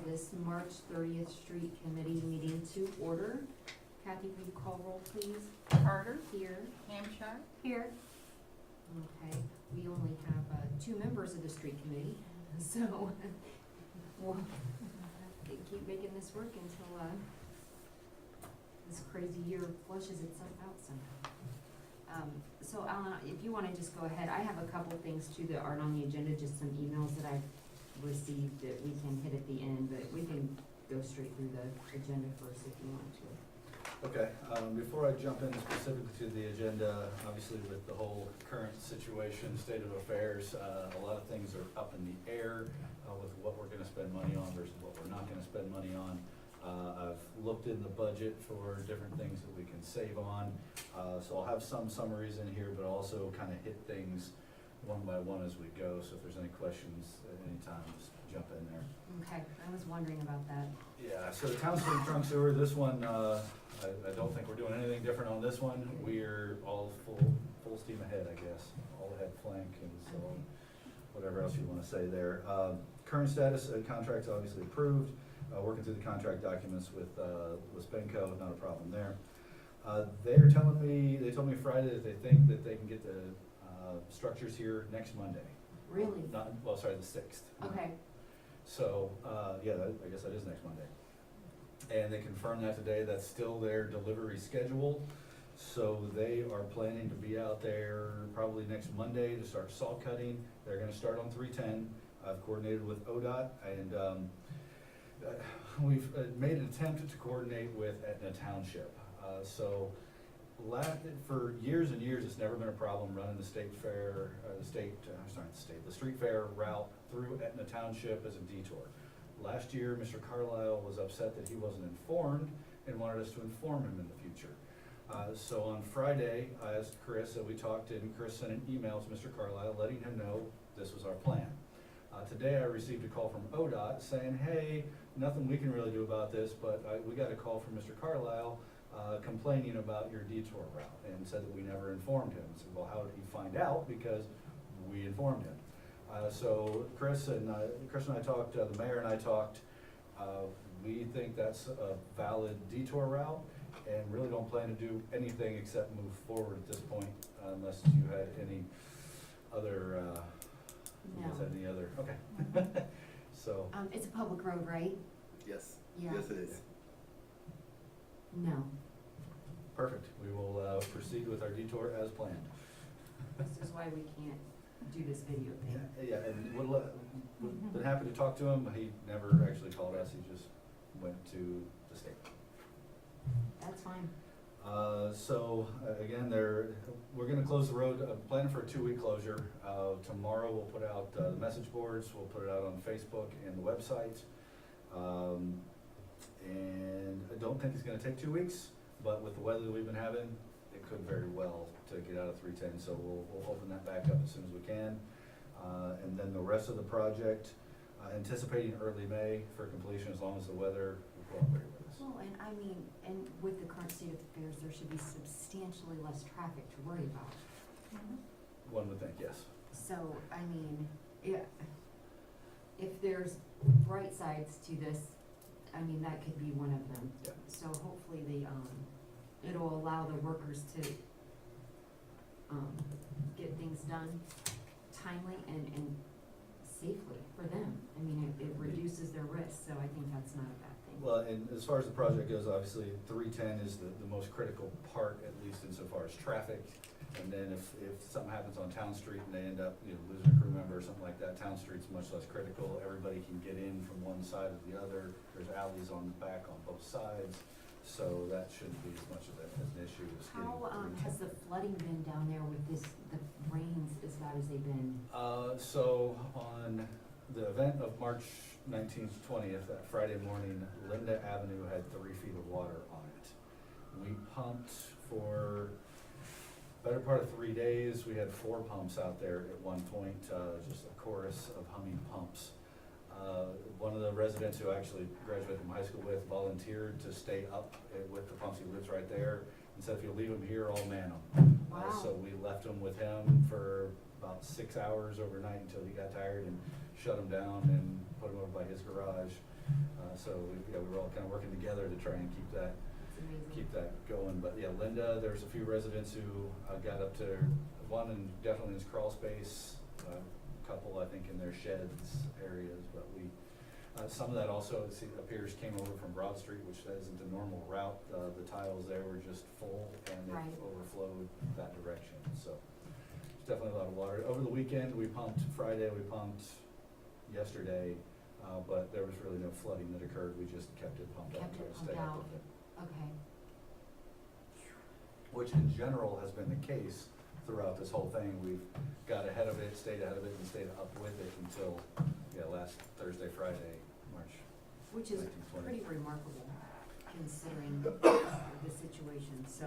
this March 30th Street Committee meeting to order. Kathy, will you call roll, please? Carter. Here. Hampshire. Here. Okay, we only have 2 members of the street committee, so we'll keep making this work until this crazy year flushes itself out somehow. So Alan, if you wanna just go ahead, I have a couple things too that aren't on the agenda, just some emails that I've received that we can hit at the end, but we can go straight through the agenda first if you want to. Okay, before I jump in specifically to the agenda, obviously with the whole current situation, state of affairs, a lot of things are up in the air with what we're gonna spend money on versus what we're not gonna spend money on. I've looked in the budget for different things that we can save on, so I'll have some summaries in here, but also kind of hit things one by one as we go, so if there's any questions at any time, just jump in there. Okay, I was wondering about that. Yeah, so the town street trunk sewer, this one, I don't think we're doing anything different on this one. We're all full steam ahead, I guess, all ahead flank and so on, whatever else you wanna say there. Current status, contract's obviously approved, working through the contract documents with Spenco, not a problem there. They told me Friday that they think that they can get the, structures here next Monday. Really? The 6th. Okay, So, yeah, I guess that is next Monday. And they confirmed that today, that's still their delivery schedule. So they are planning to be out there probably next Monday to start saw cutting. They're gonna start on 310. I've coordinated with ODOT and we've made an attempt to coordinate with Etna Township. For years and years, it's never been a problem running the street fair route through Etna Township as a detour. Last year, Mr. Carlisle was upset that he wasn't informed and wanted us to inform him in the future. So on Friday, I asked Chris, we talked, and Chris sent an email to Mr. Carlisle letting him know this was our plan. Today I received a call from ODOT saying, hey, nothing we can really do about this, but we got a call from Mr. Carlisle complaining about your detour route and said that we never informed him. I said, well, how did he find out? Because we informed him. So Chris and I talked, the mayor and I talked, we think that's a valid detour route and really don't plan to do anything except move forward at this point unless you had any other, okay. So. it's a public road, right? Yes. Yeah. Yes, it is. No. Perfect, we will proceed with our detour as planned. This is why we can't do this video thing. Yeah, and we've been happy to talk to him, he never actually called us, he just went to the state. That's fine. Again, we're gonna close the road, planning for a 2-week closure. Tomorrow we'll put out the message boards, we'll put it out on Facebook and the website. And I don't think it's gonna take 2 weeks, but with the weather that we've been having, it could very well to get out of 310, so we'll open that back up as soon as we can. And then the rest of the project, anticipating early May for completion as long as the weather will cooperate with us. Well, and I mean, and with the current state of affairs, there should be substantially less traffic to worry about. One would think, yes. So, I mean, if there's bright sides to this, I mean, that could be one of them. Yeah. So hopefully it'll allow the workers to, get things done timely and safely for them. I mean, it reduces their risk, so I think that's not a bad thing. Well, and as far as the project goes, obviously 310 is the most critical part, at least insofar as traffic. And then if something happens on Town Street and they end up, losing a crew member or something like that, Town Street's much less critical. Everybody can get in from one side or the other. There's alleys on the back on both sides. So that shouldn't be as much of an issue as getting How, has 310. the flooding been down there with the rains as bad as they've been? So on the event of March 19th, 20th, that Friday morning, Linda Avenue had 3 feet of water on it. We pumped for better part of 3 days. We had 4 pumps out there at one point, just a chorus of humming pumps. One of the residents who I actually graduated from high school with volunteered to stay up with the pumps. He lives right there and said, if you leave him here, I'll man him. Wow. So we left him with him for about 6 hours overnight until he got tired and shut him down, and put them over by his garage. So we were all kind of working together to try and keep that It's amazing. going. But yeah, Linda, there's a few residents who got up to, one in definitely in his crawl space, a couple I think in their sheds areas, but some of that also appears came over from Broad Street, which isn't the normal route. The tiles there were just full and it Right. overflowed that direction, so it's definitely a lot of water. Over the weekend, we pumped Friday, we pumped yesterday, but there was really no flooding that occurred. We just kept it pumped out. Kept it to stay pumped up with it. Okay, Which in general has been the case throughout this whole thing. We've got ahead of it, stayed ahead of it, and stayed up with it until, last Thursday, Friday, March. which is 1920. pretty remarkable considering the situation, so,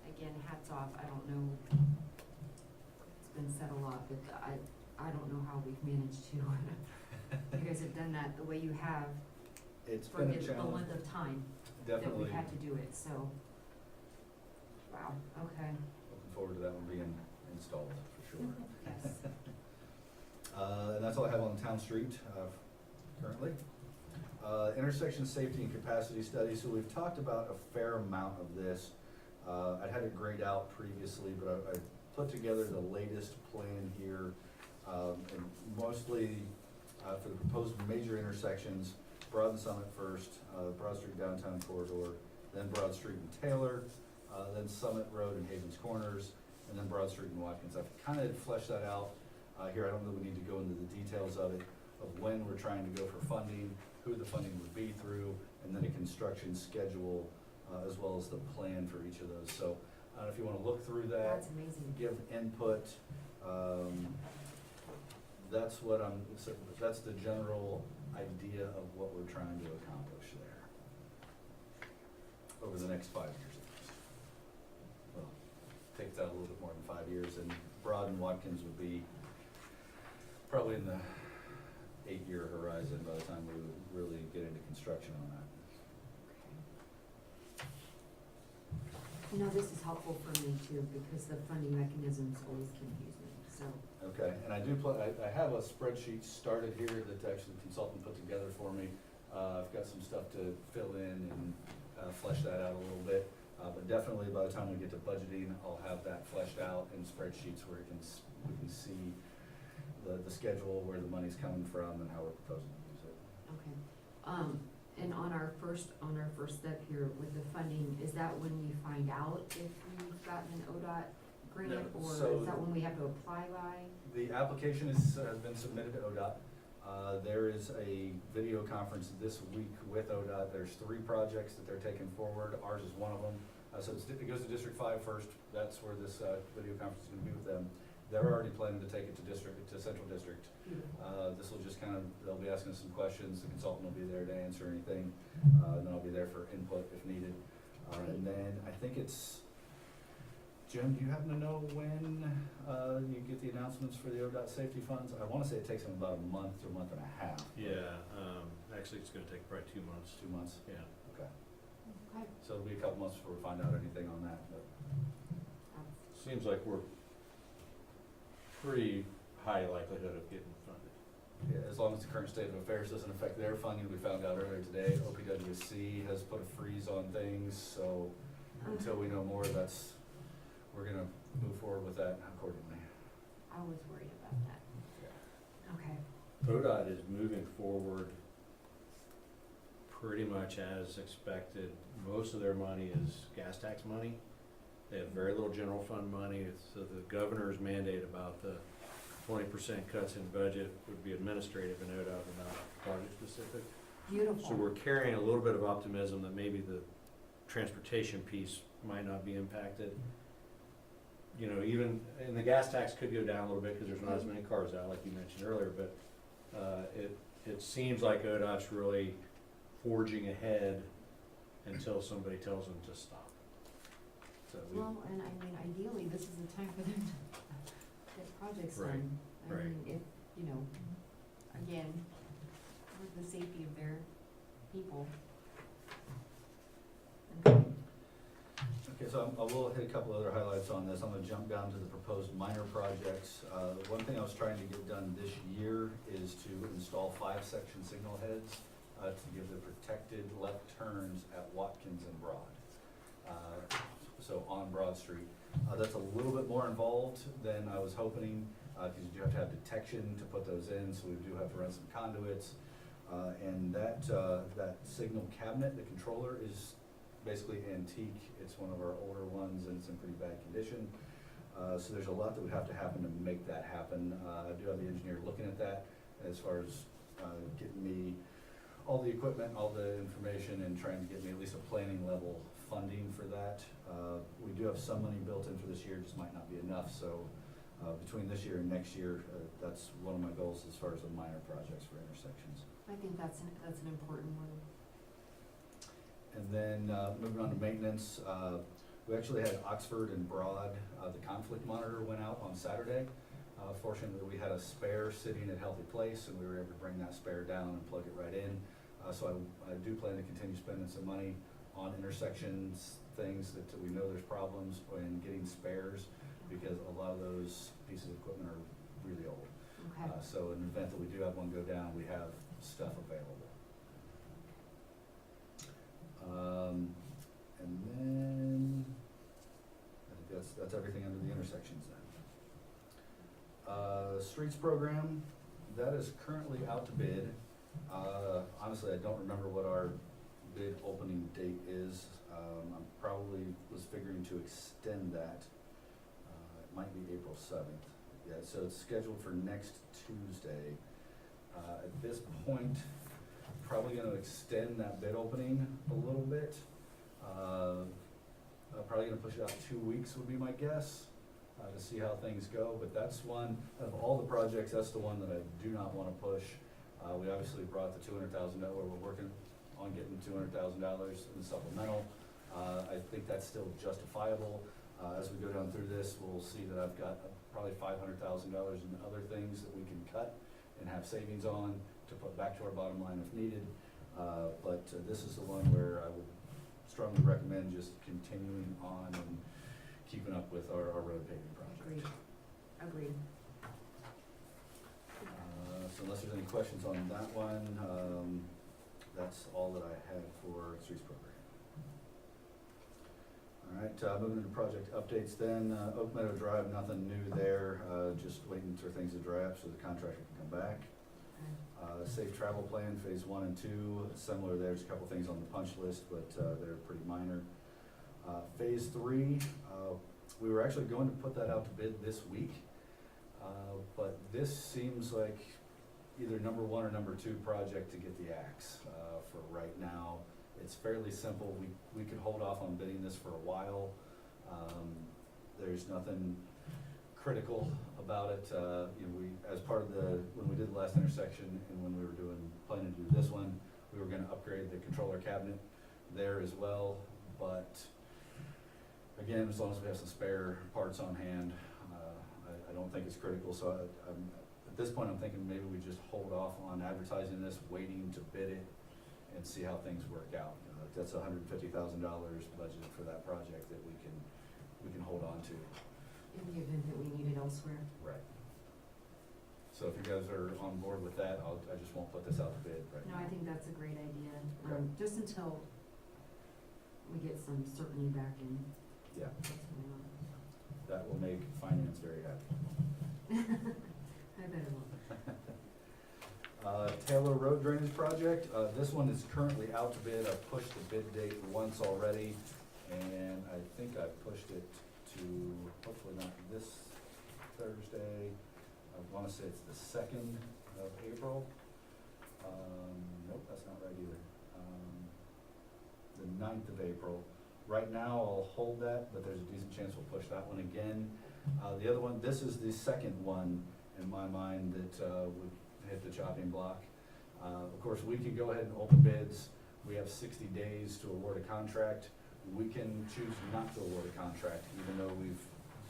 again, hats off, I don't know, it's been said a lot, but I don't know how we've managed to, you guys have done that the way you have It's for been a the challenge, length of time that definitely. we've had to do it, so, wow, okay, Looking forward to that one being installed, for sure. yes. And that's all I have on Town Street, currently. Intersection safety and capacity study, so we've talked about a fair amount of this. I had it grayed out previously, but I put together the latest plan here, and mostly, for the proposed major intersections, Broad and Summit first, Broad Street Downtown Corridor, then Broad Street and Taylor, then Summit Road and Havens Corners, and then Broad Street and Watkins. I've kind of fleshed that out here. I don't know that we need to go into the details of it, of when we're trying to go for funding, who the funding would be through, and then a construction schedule, as well as the plan for each of those. So, if you wanna look through that, That's amazing. give input, that's what that's the general idea of what we're trying to accomplish there over the next 5 years at least. Well, takes that a little bit more than 5 years, and Broad and Watkins would be probably in the 8-year horizon by the time we would really get into construction on that. You know, this is helpful for me too, because the funding mechanisms always confuse me, so, Okay, and I I have a spreadsheet started here that actually the consultant put together for me. I've got some stuff to fill in and flesh that out a little bit. But definitely by the time we get to budgeting, I'll have that fleshed out in spreadsheets where we can see the schedule, where the money's coming from, and how we're proposing to use it. okay. And on our first step here with the funding, is that when we find out if we've gotten an ODOT grant? No, Or so is that when we have to apply by? The application has been submitted to ODOT. There is a video conference this week with ODOT. There's 3 projects that they're taking forward. Ours is one of them. So it goes to District 5 first. That's where this video conference is gonna be with them. They're already planning to take it to Central District. Beautiful. This will just they'll be asking us some questions. The consultant will be there to answer anything. And then I'll be there for input if needed. And then I think it's, Jim, do you happen to know when you get the announcements for the ODOT safety funds? I wanna say it takes them about a month to a month and a half. Yeah, actually, it's gonna take probably 2 months. 2 months? Yeah. Okay. Okay. So it'll be a couple months before we find out anything on that, but. Seems like we're pretty high likelihood of getting funded. Yeah, as long as the current state of affairs doesn't affect their funding, we found out earlier today, OPWC has put a freeze on things, so until we know more, we're gonna move forward with that accordingly. I was worried about that. Okay. ODOT is moving forward pretty much as expected. Most of their money is gas tax money. They have very little general fund money. So the governor's mandate about the 20% cuts in budget would be administrative in ODOT and not project specific. Beautiful. So we're carrying a little bit of optimism that maybe the transportation piece might not be impacted. You know, even, and the gas tax could go down a little bit because there's not as many cars out, like you mentioned earlier, but it seems like ODOT's really forging ahead until somebody tells them to stop. So we, Well, and I mean, ideally, this is the time for them to get projects Right, done. I right. mean, if, you know, again, for the safety of their people. Okay. Okay, so I will hit a couple other highlights on this. I'm gonna jump down to the proposed minor projects. One thing I was trying to get done this year is to install 5-section signal heads to give the protected left turns at Watkins and Broad. So on Broad Street. That's a little bit more involved than I was hoping, because you do have to have detection to put those in, so we do have to run some conduits. And that signal cabinet, the controller, is basically antique. It's one of our older ones and it's in pretty bad condition. So there's a lot that would have to happen to make that happen. I do have the engineer looking at that as far as getting me all the equipment, all the information, and trying to get me at least a planning level funding for that. We do have some money built in for this year, just might not be enough, so between this year and next year, that's one of my goals as far as the minor projects for intersections. I think that's an important one. And then moving on to maintenance, we actually had Oxford and Broad, the conflict monitor went out on Saturday. Fortunately, we had a spare sitting at Healthy Place, and we were able to bring that spare down and plug it right in. So I do plan to continue spending some money on intersections, things that we know there's problems, and getting spares, because a lot of those pieces of equipment are really old. Okay. So in the event that we do have one go down, we have stuff available. And then, I think that's everything under the intersections then. Streets program, that is currently out to bid. Honestly, I don't remember what our bid opening date is. I probably was figuring to extend that. It might be April 7th. Yeah, so it's scheduled for next Tuesday. At this point, probably gonna extend that bid opening a little bit. Probably gonna push it out 2 weeks would be my guess, to see how things go, but that's one, of all the projects, that's the one that I do not wanna push. We obviously brought the $200,000, we're working on getting $200,000 in the supplemental. I think that's still justifiable. As we go down through this, we'll see that I've got probably $500,000 in other things that we can cut and have savings on to put back to our bottom line if needed. But this is the one where I would strongly recommend just continuing on and keeping up with our road paving project. Agreed. So unless there's any questions on that one, that's all that I had for streets program. All right, moving into project updates then. Oak Meadow Drive, nothing new there, just waiting for things to dry up so the contractor can come back. Safe travel plan, phase 1 and 2, similar, there's a couple things on the punch list, but they're pretty minor. Phase 3, we were actually going to put that out to bid this week, but this seems like either number 1 or number 2 project to get the axe for right now. It's fairly simple. We could hold off on bidding this for a while. There's nothing critical about it. You know, as part of when we did the last intersection and when we were planning to do this one, we were gonna upgrade the controller cabinet there as well. But again, as long as we have some spare parts on hand, I don't think it's critical. So at this point, I'm thinking maybe we just hold off on advertising this, waiting to bid it, and see how things work out. That's $150,000 budgeted for that project that we can hold on to. In the event that we need it elsewhere. Right. So if you guys are on board with that, I just won't put this out to bid right No, now. I think that's a great idea, Okay. just until we get some certainty back in Yeah, what's going on. that will make finance very happy. I bet it will. Taylor Road Drainage Project, this one is currently out to bid. I've pushed the bid date once already, and I think I've pushed it to, hopefully not this Thursday. I wanna say it's the 2nd of April. Nope, that's not right either. The 9th of April. Right now, I'll hold that, but there's a decent chance we'll push that one again. The other one, this is the second one in my mind that would hit the chopping block. Of course, we can go ahead and open bids. We have 60 days to award a contract. We can choose not to award a contract, even though we've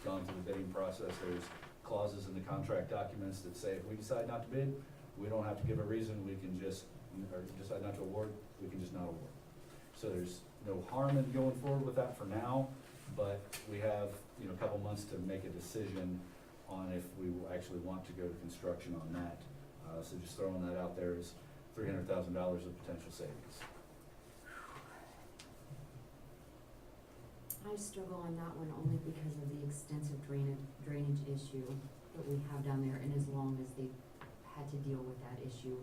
gone through the bidding process. There's clauses in the contract documents that say if we decide not to bid, we don't have to give a reason. We can just, or decide not to award, we can just not award. So there's no harm in going forward with that for now. but we have, a couple months to make a decision on if we will actually want to go to construction on that. So just throwing that out there is $300,000 of potential savings. I struggle on that one only because of the extensive drainage issue that we have down there, and as long as they've had to deal with that issue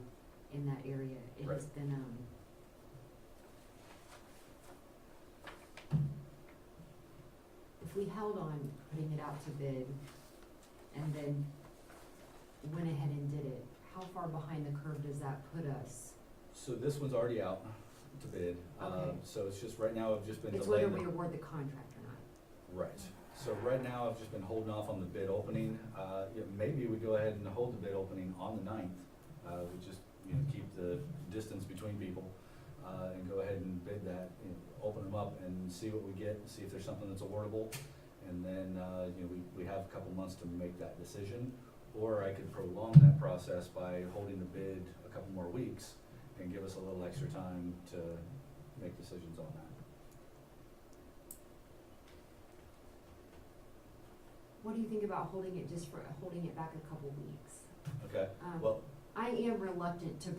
in that area, it has been, if we held on putting it out to bid and then went ahead and did it, how far behind the curve does that put us? So this one's already out to bid. Okay. So it's just, right now, I've just been It's delaying. whether we award the contract or not. Right, so right now, I've just been holding off on the bid opening. Maybe we go ahead and hold the bid opening on the 9th. We just, keep the distance between people, and go ahead and bid that, open them up and see what we get, see if there's something that's awardable. And then, we have a couple months to make that decision. Or I could prolong that process by holding the bid a couple more weeks and give us a little extra time to make decisions on that. What do you think about holding it holding it back a couple weeks? Okay, Um, well, I am reluctant to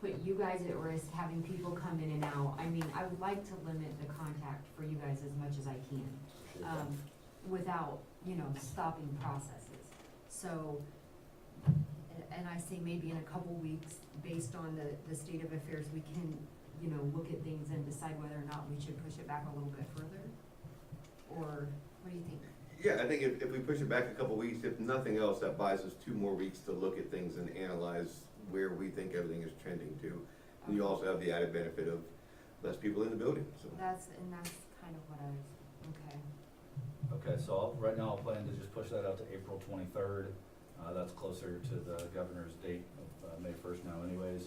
put you guys at risk, having people come in and out. I mean, I would like to limit the contact for you guys as much as I can, without, stopping processes. So, and I say maybe in a couple weeks, based on the state of affairs, we can, look at things and decide whether or not we should push it back a little bit further? Or, what do you think? Yeah, I think if we push it back a couple weeks, if nothing else, that buys us 2 more weeks to look at things and analyze where we think everything is trending to. And you also have the added benefit of less people in the building, so. That's kind of what I was, okay. okay, so right now I'll plan to just push that out to April 23rd. That's closer to the governor's date of May 1st now anyways.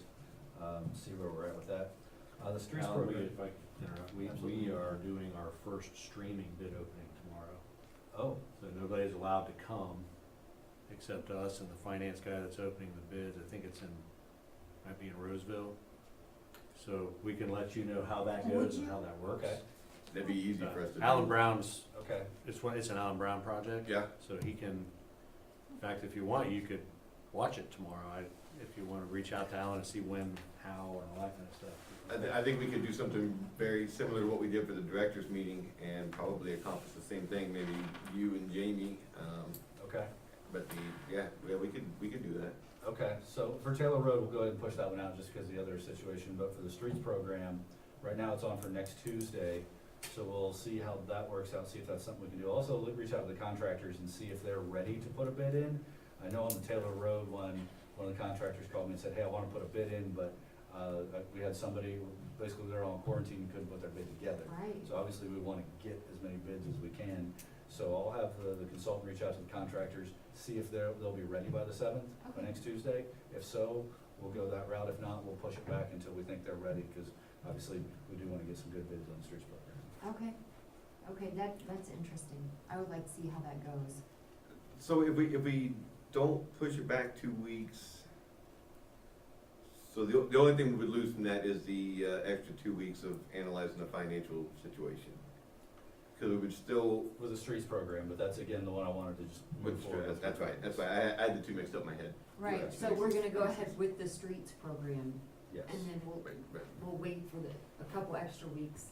See where we're at with that. The streets Alan, program. if I could interrupt, we Absolutely. are doing our first streaming bid opening tomorrow. Oh, So nobody's allowed to come except us and the finance guy that's opening the bids. I think might be in Roseville. So we can let you know how that Would goes and you? how that works. okay, That'd be easy for us to do. Alan Brown's, okay. it's an Alan Brown project. Yeah, So he can, in fact, if you want, you could watch it tomorrow. If you wanna reach out to Alan and see when, how, and all that kind of stuff. I think we could do something very similar to what we did for the directors meeting and probably accomplish the same thing, maybe you and Jamie, Okay, but we could do that. okay, so for Taylor Road, we'll go ahead and push that one out just because of the other situation, but for the streets program, right now it's on for next Tuesday, so we'll see how that works out, see if that's something we can do. Also, reach out to the contractors and see if they're ready to put a bid in. I know on the Taylor Road one of the contractors called me and said, hey, I wanna put a bid in, but, we had somebody, basically they're all in quarantine, couldn't put their bid together. Right. So obviously, we wanna get as many bids as we can. So I'll have the consultant reach out to the contractors, see if they'll be ready by the 7th, by Okay. next Tuesday. If so, we'll go that route. If not, we'll push it back until we think they're ready, because obviously, we do wanna get some good bids on the streets program. Okay, that's interesting. I would like to see how that goes. So if we don't push it back 2 weeks, so the only thing we would lose from that is the extra 2 weeks of analyzing the financial situation. Because we would still, With the streets program, but that's again the one I wanted to just move with, forward with. that's right, I had the 2 mixed up in my head. Right, that's so nice. we're gonna go ahead with the streets program, Yes. and then Right. we'll wait for a couple extra weeks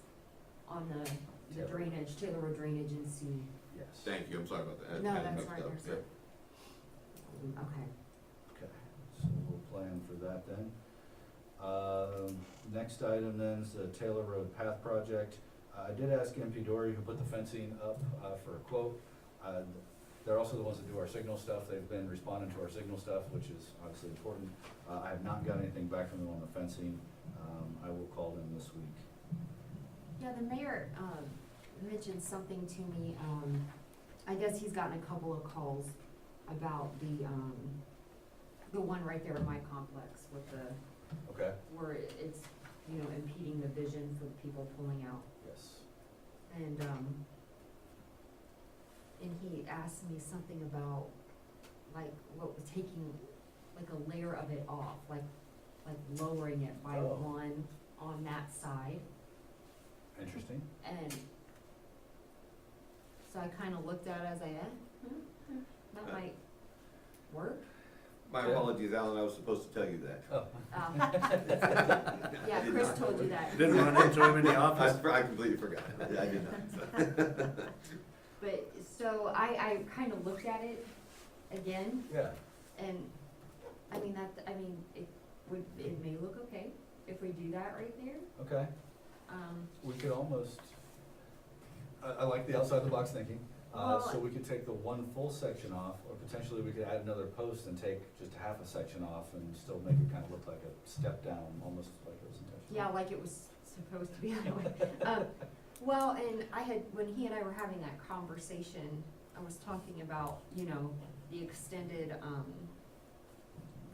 on the Taylor. drainage, Taylor Road drainage, and see. Yes. Thank you, I'm sorry about that. No, I had it that's mixed right, up. there's Yeah. Okay. Okay, so we'll plan for that then. Next item then is the Taylor Road Path Project. I did ask MP Dory, who put the fencing up, for a quote. They're also the ones that do our signal stuff. They've been responding to our signal stuff, which is obviously important. I have not got anything back from them on the fencing. I will call them this week. Yeah, the mayor, mentioned something to me, I guess he's gotten a couple of calls about the one right there at my complex with Okay? where it's, impeding the vision for the people pulling out. Yes. And he asked me something about, like, what was taking, like, a layer of it off, like lowering it by Oh. one on that side. Interesting. And so I kinda looked at it as that might work. My Yeah. apologies, Alan, I was supposed to tell you that. Oh. Yeah, Chris told you that. Didn't run into him in the office? I completely forgot. I did not. But, so I kinda looked at it again, Yeah, and, it may look okay if we do that right there. okay. We could almost, I like the outside the box thinking. So we could take the one full section off, or potentially we could add another post and take just half a section off and still make it kind of look like a step down, almost like it was intentional. Yeah, like it was supposed to be that way. Well, and when he and I were having that conversation, I was talking about, the extended,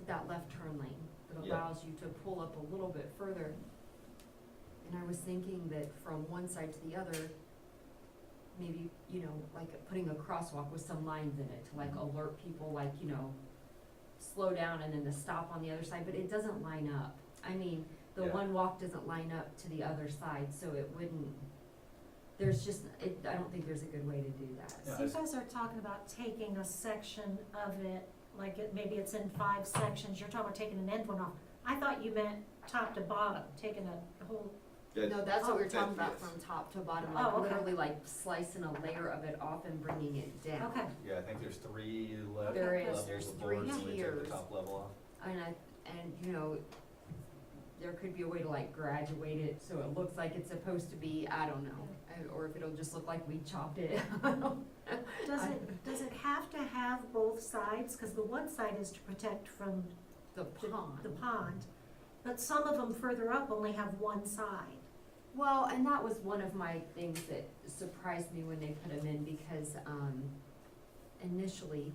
that left turn lane that Yeah. allows you to pull up a little bit further. And I was thinking that from one side to the other, maybe, like putting a crosswalk with some lines in it to like alert people, like, slow down and then the stop on the other side, but it doesn't line up. I mean, the Yeah. one walk doesn't line up to the other side, so it wouldn't, I don't think there's a good way to do that. Yeah, So you guys are talking about taking a section of it, like maybe it's in 5 sections, you're talking about taking an end one off. I thought you meant top to bottom, taking a whole, No, that's what we were talking about yes. from top to bottom, Oh, like okay. literally like slicing a layer of it off and bringing it down. okay, Yeah, I think there's 3 There is, levels there's of 3 boards, and we take tiers. the top level off. And there could be a way to like graduate it so it looks like it's supposed to be, I don't know, or if it'll just look like we chopped it. does it have to have both sides, cause the one side is to protect from The pond. the pond, but some of them further up only have one side. Well, and that was one of my things that surprised me when they put them in, because, initially,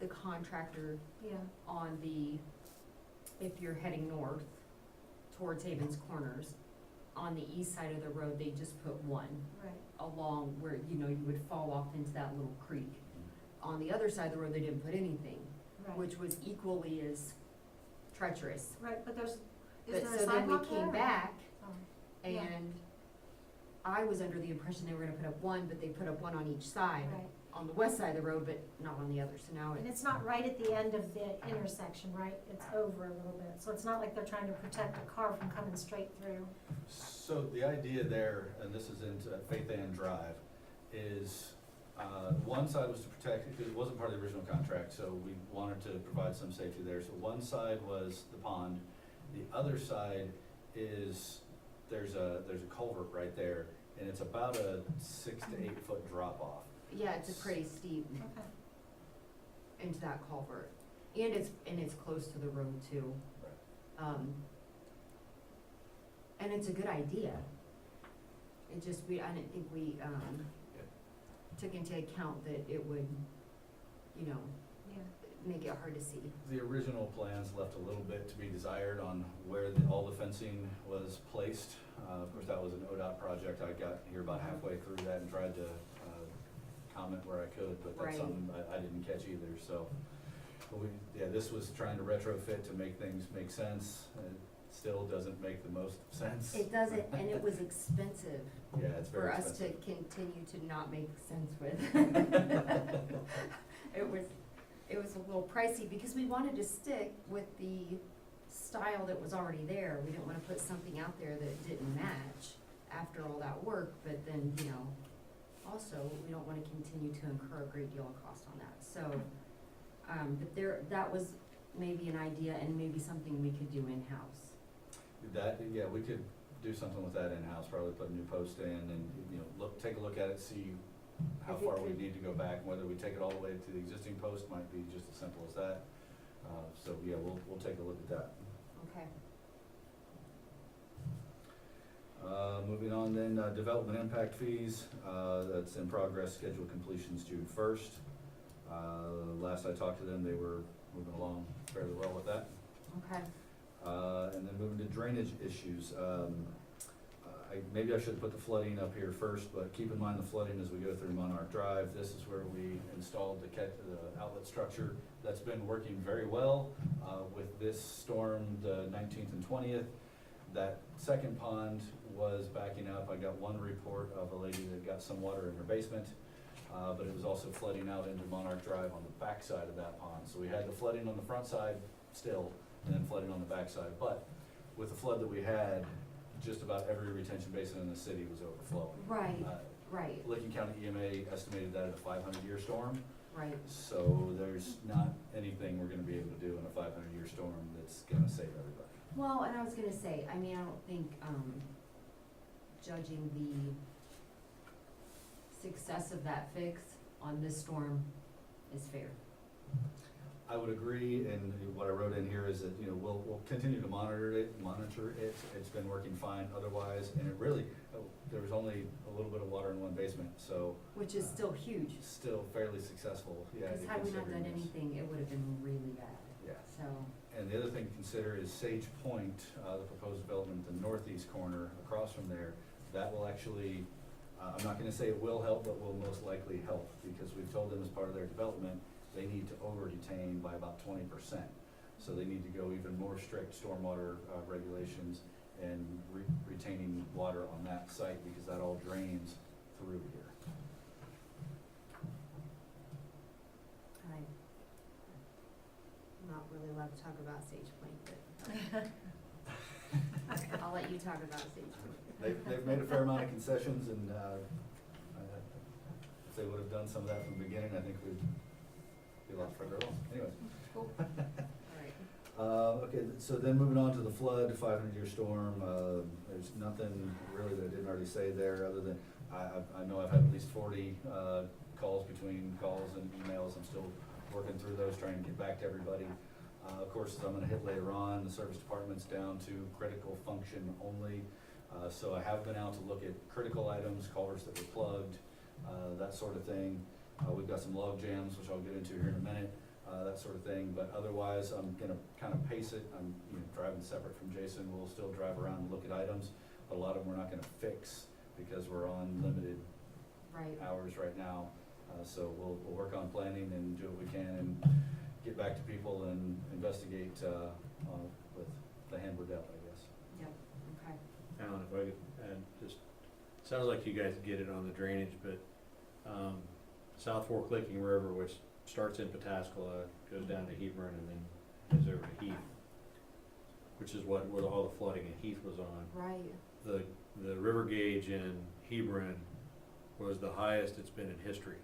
the contractor Yeah, on if you're heading north towards Havens Corners, on the east side of the road, they just put one right, along where, you would fall off into that little creek. On the other side of the road, they didn't put anything, right. which was equally as treacherous. Right, but is But there a so then we sidewalk there? came or- back, Oh, yeah. and I was under the impression they were gonna put up one, but they put up one on each side, Right, on the west side of the road, but not on the other, so now and it, it's not right at the end of the intersection, right? It's over a little bit, so it's not like they're trying to protect a car from coming straight through. So the idea there, and this is into Faith Ann Drive, is, one side was to protect, because it wasn't part of the original contract, so we wanted to provide some safety there. So one side was the pond, the other side is, there's a culvert right there, and it's about a 6 to 8 foot drop off. yeah, it's a pretty steep Okay. into that culvert. And it's close to the road too. And it's a good idea. It just, I didn't think we, took into account that it would, Yeah, make it hard to see. The original plans left a little bit to be desired on where all the fencing was placed. Of course, that was an ODOT project. I got here about halfway through that and tried to comment where I could, but Right. that's something I didn't catch either, so. But this was trying to retrofit to make things make sense. It still doesn't make the most sense. It doesn't, and it was expensive Yeah, it's very for us to expensive. continue to not make sense with. It was a little pricey because we wanted to stick with the style that was already there. We didn't wanna put something out there that didn't match after all that work, but then, also, we don't wanna continue to incur a great deal of cost on that, so, but that was maybe an idea and maybe something we could do in-house. We could do something with that in-house, probably put a new post in and, take a look at it, see how If it far we could- need to go back, and whether we take it all the way to the existing post might be just as simple as that. We'll take a look at that. Okay. Moving on then, development impact fees, that's in progress, scheduled completion's June 1st. Last I talked to them, they were moving along fairly well with that. Okay. And then moving to drainage issues, maybe I should put the flooding up here first, but keep in mind the flooding as we go through Monarch Drive. This is where we installed the outlet structure. That's been working very well, with this storm, the 19th and 20th. That second pond was backing up. I got one report of a lady that got some water in her basement, but it was also flooding out into Monarch Drive on the back side of that pond. So we had the flooding on the front side still, and then flooding on the back side. But with the flood that we had, just about every retention basin in the city was overflowing. Right, Uh, right, Licking County EMA estimated that at a 500-year storm. right. So there's not anything we're gonna be able to do in a 500-year storm that's gonna save everybody. Well, and I was gonna say, I mean, I don't think, judging the success of that fix on this storm is fair. I would agree, and what I wrote in here is that, we'll continue to monitor it. It's been working fine otherwise, and it really, there was only a little bit of water in one basement, so. Which is still huge, Still fairly successful, yeah. because had we not done considering this. anything, it would have been really bad, Yeah. so. And the other thing to consider is Sage Point, the proposed development, the northeast corner across from there. That will actually, I'm not gonna say it will help, but will most likely help, because we've told them as part of their development, they need to over-detain by about 20%. So they need to go even more strict stormwater regulations and retaining water on that site, because that all drains through here. I'm not really allowed to talk about Sage Point, but I'll let you talk about Sage Point. They've made a fair amount of concessions, and if they would have done some of that from the beginning, I think we'd be a lot further along. Anyways. Cool. Alright. Okay, so then moving on to the flood, 500-year storm, there's nothing really that I didn't already say there, other than I know I've had at least 40 calls between calls and emails. I'm still working through those, trying to get back to everybody. Of course, as I'm gonna hit later on, the service department's down to critical function only. So I have been out to look at critical items, culverts that were plugged, that sort of thing. We've got some log jams, which I'll get into here in a minute, that sort of thing. But otherwise, I'm gonna kind of pace it. I'm driving separate from Jason. We'll still drive around and look at items, but a lot of them we're not gonna fix because we're on limited Right. hours right now. So we'll work on planning and do what we can and get back to people and investigate with the hand we're dealt, I guess. Yep, okay. Alan, if I could add, just, sounds like you guys get it on the drainage, but, South Fork Licking River, which starts in Pataskala, goes down to Hebron, and then goes over to Heath, which is where all the flooding in Heath was on. Right. The river gauge in Hebron was the highest it's been in history.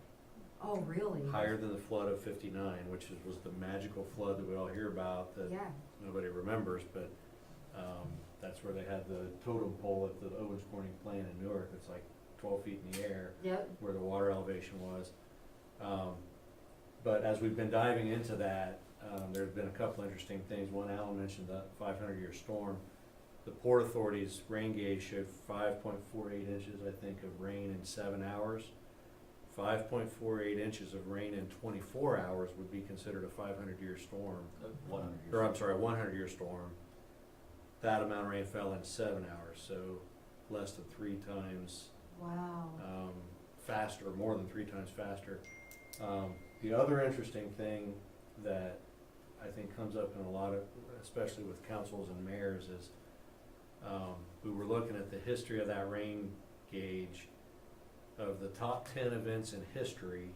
Oh, really? Higher than the flood of '59, which was the magical flood that we all hear about, that Yeah, nobody remembers, but, that's where they had the totem pole at the Owens Corning plant in Newark. It's like 12 feet in the air, yep, where the water elevation was. But as we've been diving into that, there's been a couple interesting things. One, Alan mentioned the 500-year storm. The Port Authority's rain gauge showed 5.48 inches, I think, of rain in 7 hours. 5.48 inches of rain in 24 hours would be considered a 500-year storm. 100 years. Or, I'm sorry, a 100-year storm. That amount of rain fell in 7 hours, so less than 3 times wow. faster, more than 3 times faster. The other interesting thing that I think comes up in a lot of, especially with councils and mayors, is we were looking at the history of that rain gauge. Of the top 10 events in history,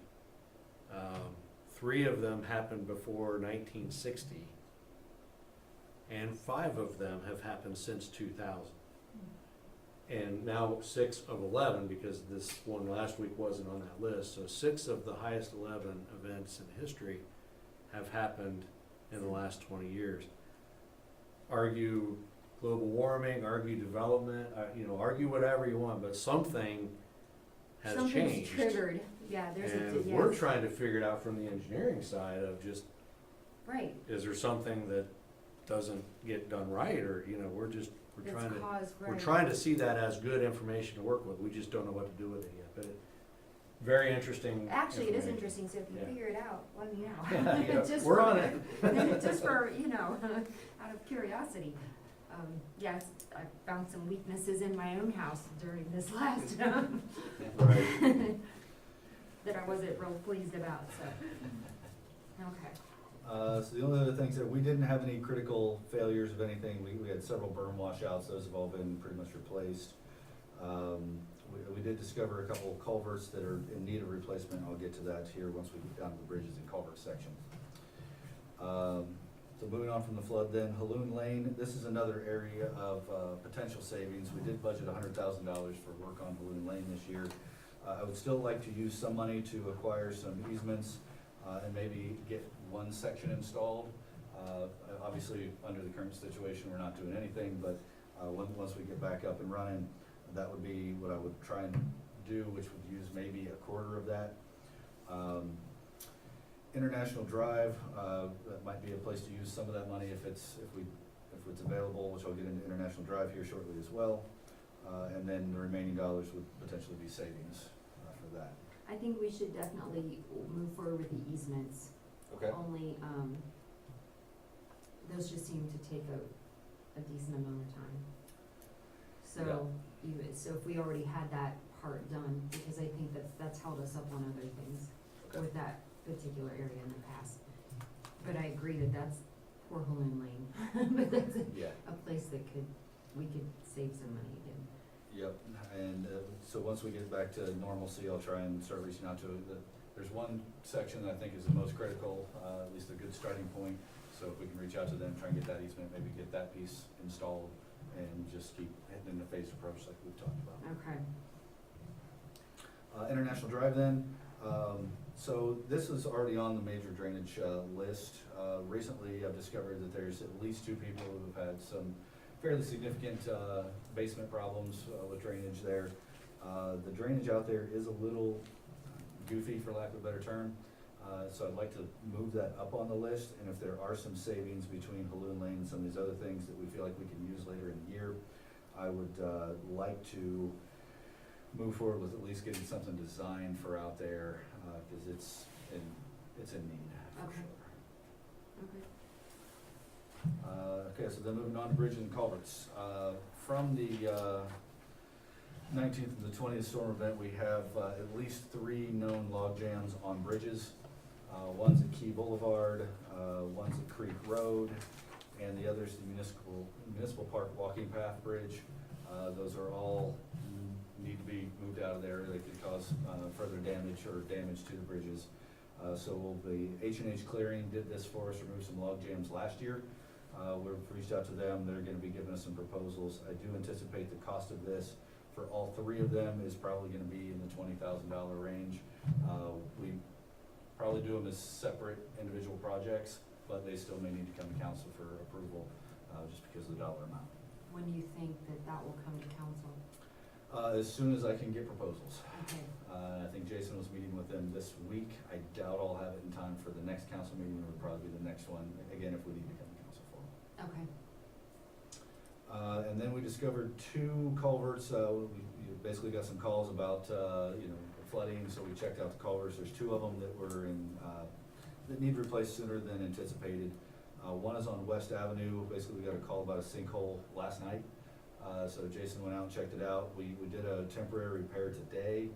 3 of them happened before 1960, and 5 of them have happened since 2000. And now 6 of 11, because this one last week wasn't on that list, so 6 of the highest 11 events in history have happened in the last 20 years. Argue global warming, argue development, argue whatever you want, but something has Something's changed. triggered, yeah, there's a, And yes. we're trying to figure it out from the engineering side of just, Right, is there something that doesn't get done right, or, we're that's trying to, caused, right. we're trying to see that as good information to work with, we just don't know what to do with it yet, but very interesting. Actually, it is information. interesting, so if you Yeah. figure it out, let me know. Yeah, Just we're for- on it. Just for, out of curiosity. Yes, I found some weaknesses in my own house during this last, Right. that I wasn't real pleased about, so. Okay, So the only other things that we didn't have any critical failures of anything, we had several berm washouts, those have all been pretty much replaced. We did discover a couple of culverts that are in need of replacement, I'll get to that here once we get down to the bridges and culvert section. So moving on from the flood then, Halloon Lane, this is another area of potential savings. We did budget $100,000 for work on Halloon Lane this year. I would still like to use some money to acquire some easements and maybe get one section installed. Obviously, under the current situation, we're not doing anything, but once we get back up and running, that would be what I would try and do, which would use maybe a quarter of that. International Drive, that might be a place to use some of that money if it's available, which I'll get into International Drive here shortly as well. And then the remaining dollars would potentially be savings for that. I think we should definitely move forward with the easements. Okay. Only, those just seem to take a decent amount of time. So, so if we already had that part done, because I think that's held us up on other things Okay. with that particular area in the past. But I agree that that's poor Halloon Lane, but that's Yeah. a place that we could save some money again. Yep, and so once we get back to normalcy, I'll try and start reaching out to there's one section that I think is the most critical, at least a good starting point. So if we can reach out to them, try and get that easement, maybe get that piece installed, and just keep hitting in the phased approach like we've talked about. Okay. International Drive then, so this is already on the major drainage list. Recently, I've discovered that there's at least 2 people who've had some fairly significant basement problems with drainage there. The drainage out there is a little goofy, for lack of a better term, so I'd like to move that up on the list, and if there are some savings between Halloon Lane and some of these other things that we feel like we can use later in the year, I would like to move forward with at least getting something designed for out there, because it's in need, for Okay. sure. Okay. Okay, so then moving on to bridges and culverts. From the 19th to the 20th storm event, we have at least 3 known log jams on bridges. One's at Key Boulevard, one's at Creek Road, and the other's the Municipal Park Walking Path Bridge. Those are all need to be moved out of there. They could cause further damage or damage to the bridges. So the H&H Clearing did this for us, removed some log jams last year. We've reached out to them, they're gonna be giving us some proposals. I do anticipate the cost of this for all 3 of them is probably gonna be in the $20,000 range. We probably do them as separate individual projects, but they still may need to come to council for approval, just because of the dollar amount. When do you think that will come to council? As soon as I can get proposals. Okay. I think Jason was meeting with them this week. I doubt I'll have it in time for the next council meeting, it would probably be the next one, again, if we need to come to council for it. Okay. And then we discovered 2 culverts, we basically got some calls about, flooding, so we checked out the culverts. There's 2 of them that were that need replaced sooner than anticipated. One is on West Avenue, basically we got a call about a sinkhole last night. So Jason went out and checked it out. We did a temporary repair today,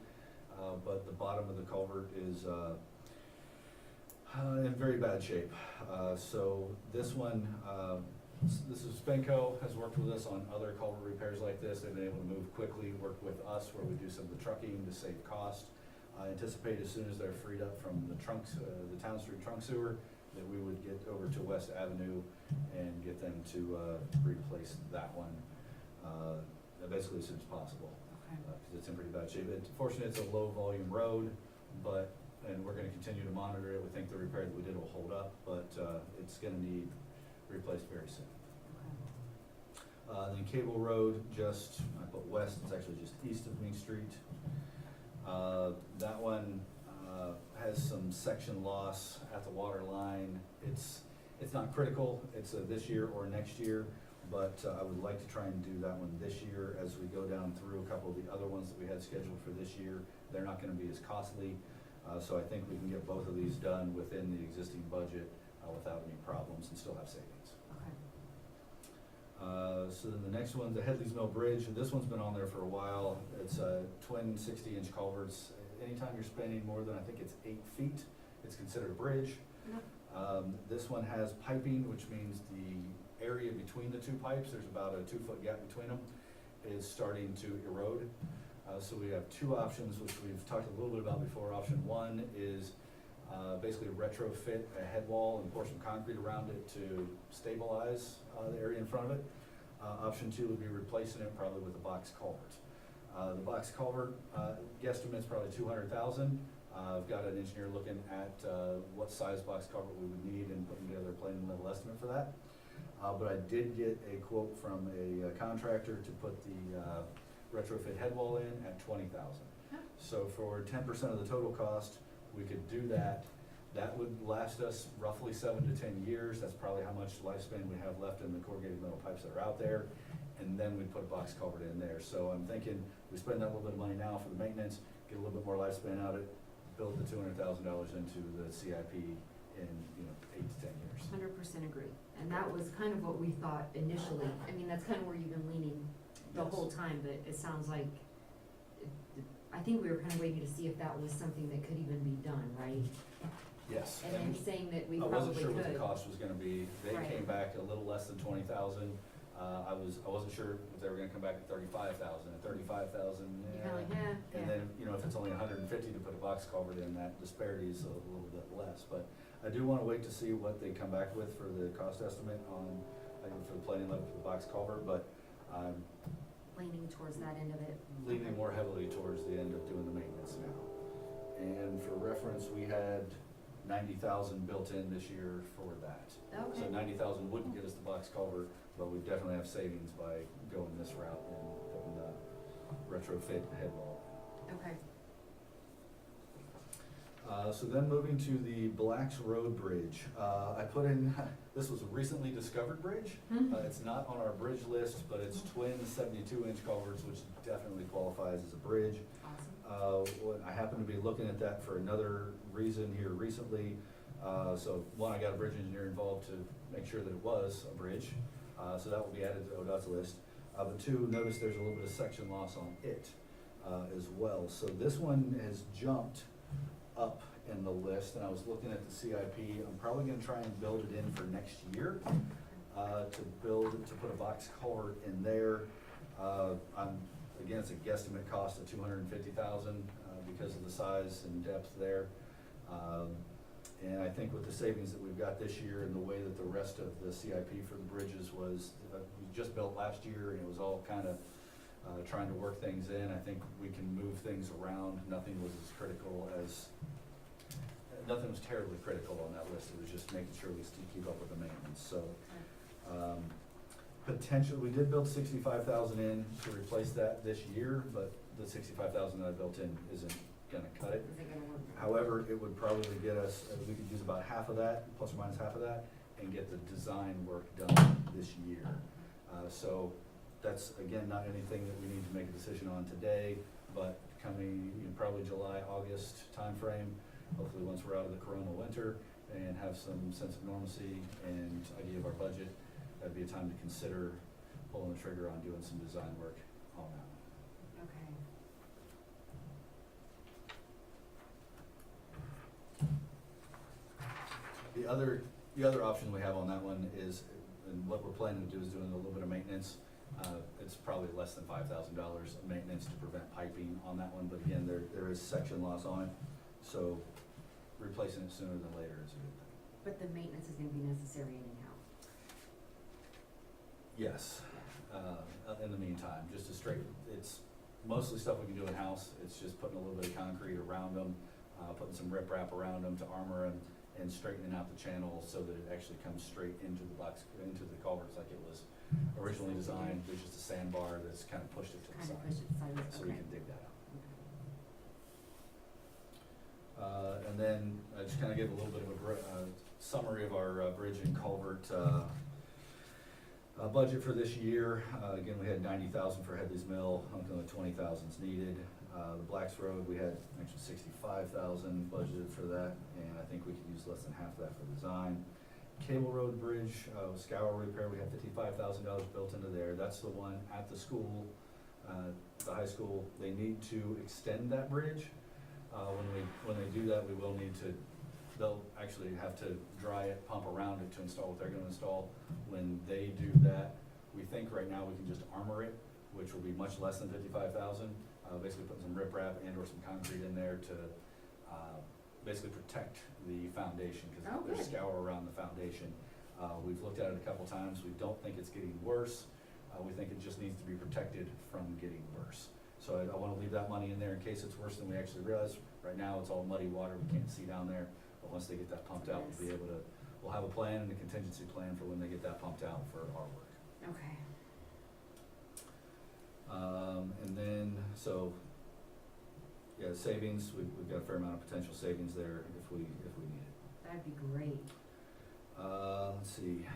but the bottom of the culvert is in very bad shape. So this one, this is Spenco, has worked with us on other culvert repairs like this. They've been able to move quickly, work with us where we do some of the trucking to save cost. I anticipate as soon as they're freed up from the trunks, the Town Street trunk sewer, that we would get over to West Avenue and get them to replace that one basically as soon as possible, Okay. because it's in pretty bad shape. Fortunately, it's a low volume road, and we're gonna continue to monitor it. We think the repair that we did will hold up, but it's gonna need replaced very soon. Then Cable Road, I put west, it's actually just east of Main Street. That one has some section loss at the water line. It's not critical, it's this year or next year, but I would like to try and do that one this year as we go down through a couple of the other ones that we had scheduled for this year. They're not gonna be as costly, so I think we can get both of these done within the existing budget without any problems and still have savings. Okay. So then the next one, the Headley's Mill Bridge, this one's been on there for a while. It's twin 60-inch culverts. Anytime you're spending more than, I think it's 8 feet, it's considered a bridge. Yep. This one has piping, which means the area between the two pipes, there's about a 2-foot gap between them, is starting to erode. So we have two options, which we've talked a little bit about before. Option one is basically retrofit a head wall and pour some concrete around it to stabilize the area in front of it. Option two would be replacing it probably with a box culvert. The box culvert guesstimate's probably $200,000. I've got an engineer looking at what size box culvert we would need and putting together a plain and level estimate for that. But I did get a quote from a contractor to put the retrofit head wall in at $20,000. So for 10% of the total cost, we could do that. That would last us roughly 7 to 10 years. That's probably how much lifespan we have left in the corrugated metal pipes that are out there. And then we'd put a box culvert in there. So I'm thinking we spend that little bit of money now for the maintenance, get a little bit more lifespan out of it, build the $200,000 into the CIP in 8 to 10 years. 100% agree. And that was kind of what we thought initially. I mean, that's kind of where you've been leaning the Yes. whole time, but it sounds like, I think we were kind of waiting to see if that was something that could even be done, right? Yes. And then saying that we I probably wasn't sure what the could. cost was gonna be. They Right. came back a little less than 20,000. I wasn't sure if they were gonna come back at 35,000. At 35,000, You're kind of like, yeah. And then, if it's only 150 to put a box culvert in, that disparity is a little bit less. But I do wanna wait to see what they come back with for the cost estimate on, for the planing level for the box culvert, but I'm Leaning towards that end of it. leaning more heavily towards the end of doing the maintenance now. And for reference, we had 90,000 built in this year for that. Okay. So 90,000 wouldn't get us the box culvert, but we definitely have savings by going this route and putting the retrofit head wall. Okay. So then moving to the Blacks Road Bridge. I put in, this was a recently discovered bridge. It's not on our bridge list, but it's twin 72-inch culverts, which definitely qualifies as a bridge. Awesome. I happen to be looking at that for another reason here recently. So one, I got a bridge engineer involved to make sure that it was a bridge. So that will be added to ODOT's list. But two, notice there's a little bit of section loss on it as well. So this one has jumped up in the list, and I was looking at the CIP. I'm probably gonna try and build it in for next year, to put a box culvert in there. Again, it's a guesstimate cost of $250,000, because of the size and depth there. And I think with the savings that we've got this year and the way that the rest of the CIP for the bridges was, we just built last year, and it was all kind of trying to work things in. I think we can move things around. Nothing was terribly critical on that list. It was just making sure we still keep up with the maintenance. So potentially, we did build 65,000 in to replace that this year, but the 65,000 that I built in isn't gonna cut it. Is it gonna work? However, it would probably get us, we could use about half of that, plus or minus half of that, and get the design work done this year. So that's, again, not anything that we need to make a decision on today, but coming in probably July, August timeframe, hopefully once we're out of the corona winter and have some sense of normalcy and idea of our budget, that'd be a time to consider pulling the trigger on doing some design work on that. Okay. The other option we have on that one is, and what we're planning to do is doing a little bit of maintenance. It's probably less than $5,000 of maintenance to prevent piping on that one, but again, there is section loss on it, so replacing it sooner than later is a good thing. But the maintenance is gonna be necessary anyhow. Yes, in the meantime, just to straighten, it's mostly stuff we can do in-house. It's just putting a little bit of concrete around them, putting some riprap around them to armor them, and straightening out the channel so that it actually comes straight into the culverts like it was originally designed. There's just a sandbar that's kind of pushed it to the Kind of side, push it sideways, so we okay. can dig that out. And then I just kind of give a little bit of a summary of our bridge and culvert budget for this year. Again, we had 90,000 for Headley's Mill, only 20,000 is needed. The Blacks Road, we had actually 65,000 budgeted for that, and I think we could use less than half of that for design. Cable Road Bridge, scour repair, we have $55,000 built into there. That's the one at the school, the high school. They need to extend that bridge. When they do that, we will need to they'll actually have to dry it, pump around it to install what they're gonna install. When they do that, we think right now we can just armor it, which will be much less than 55,000. Basically putting some riprap and or some concrete in there to, basically protect the foundation, Oh, cause there's good. scour around the foundation. We've looked at it a couple times, we don't think it's getting worse, we think it just needs to be protected from getting worse. So I wanna leave that money in there in case it's worse than we actually realize. Right now, it's all muddy water, we can't see down there, but once they get that pumped out, we'll be able to, we'll have a plan and a contingency plan for when they get that pumped out for our work. Okay. And then, so, yeah, savings, we've got a fair amount of potential savings there if we need it. That'd be great. Let's see,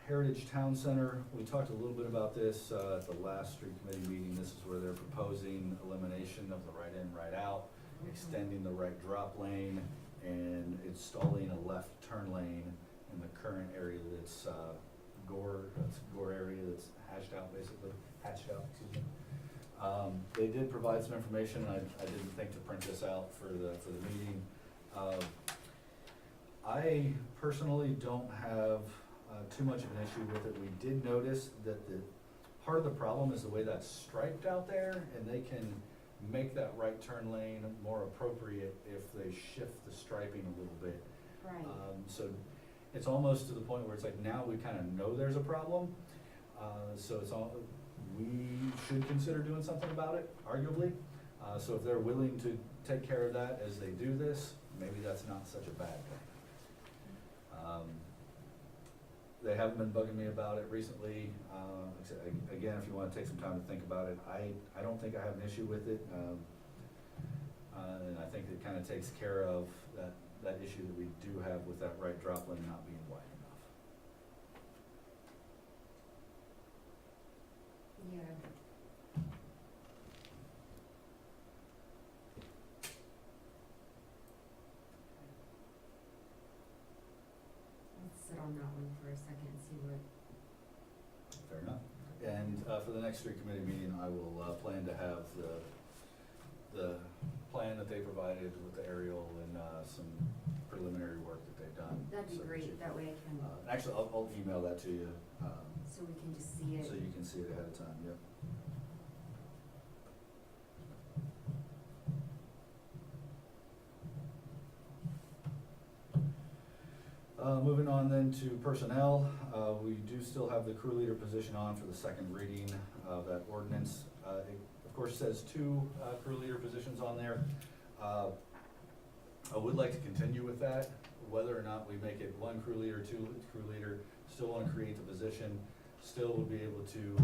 Heritage Town Center, we talked a little bit about this, at the last street committee meeting. This is where they're proposing elimination of the right in, right out, extending the right drop lane, and installing a left turn lane in the current area that's, Gore area that's hatched out, excuse me. They did provide some information, I didn't think to print this out for the meeting. I personally don't have too much of an issue with it. We did notice that part of the problem is the way that's striped out there, and they can make that right turn lane more appropriate if they shift the striping a little bit. Right. So it's almost to the point where it's like now we kind of know there's a problem. So it's all, we should consider doing something about it, arguably. So if they're willing to take care of that as they do this, maybe that's not such a bad thing. They haven't been bugging me about it recently. Again, if you wanna take some time to think about it, I don't think I have an issue with it. And I think it kinda takes care of that issue that we do have with that right drop lane not being wide enough. Yeah. Let's sit on that one for a second and see what, Fair enough. And for the next street committee meeting, I will plan to have the plan that they provided with the aerial and some preliminary work that they've done. that'd be so great, you- that way I can, Actually, I'll email that to you, so we can just see it. so you can see it ahead of time, yep. Moving on then to personnel, we do still have the crew leader position on for the second reading of that ordinance. It, of course, says two crew leader positions on there. I would like to continue with that, whether or not we make it one crew leader, two crew leader, still wanna create the position, still would be able to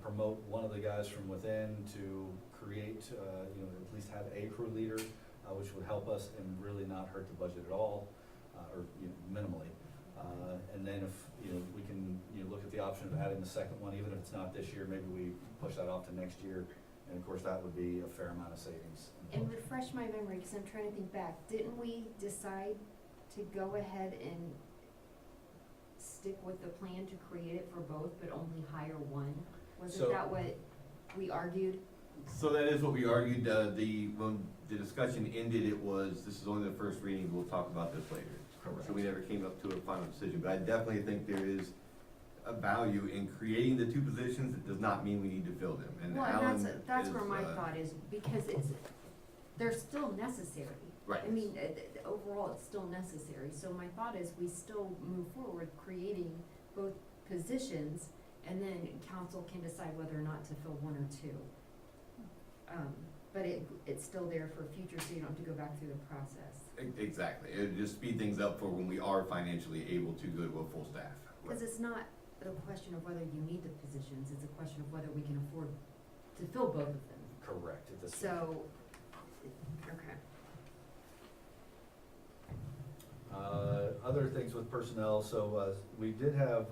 promote one of the guys from within to create, at least have a crew leader, which would help us and really not hurt the budget at all, or minimally. And then if, we can, look at the option of adding the second one, even if it's not this year, maybe we push that off to next year. And of course, that would be a fair amount of savings. And refresh my memory, cause I'm trying to think back, didn't we decide to go ahead and stick with the plan to create it for both, but only hire one? Wasn't So- that what we argued? So that is what we argued, when the discussion ended, it was, this is only the first reading, we'll talk about this later. Correct. So we never came up to a final decision, but I definitely think there is a value in creating the two positions. It does not mean we need to fill them, and Well, Alan and that's where is, my thought is, because they're still necessary. Right. I mean, overall, it's still necessary, so my thought is we still move forward creating both positions, and then council can decide whether or not to fill one or two. But it's still there for future, so you don't have to go back through the process. Exactly, it would just speed things up for when we are financially able to go to a full staff. Cause it's not a question of whether you need the positions, it's a question of whether we can afford to fill both of them. Correct, at this. So, okay. Other things with personnel, so, we did have,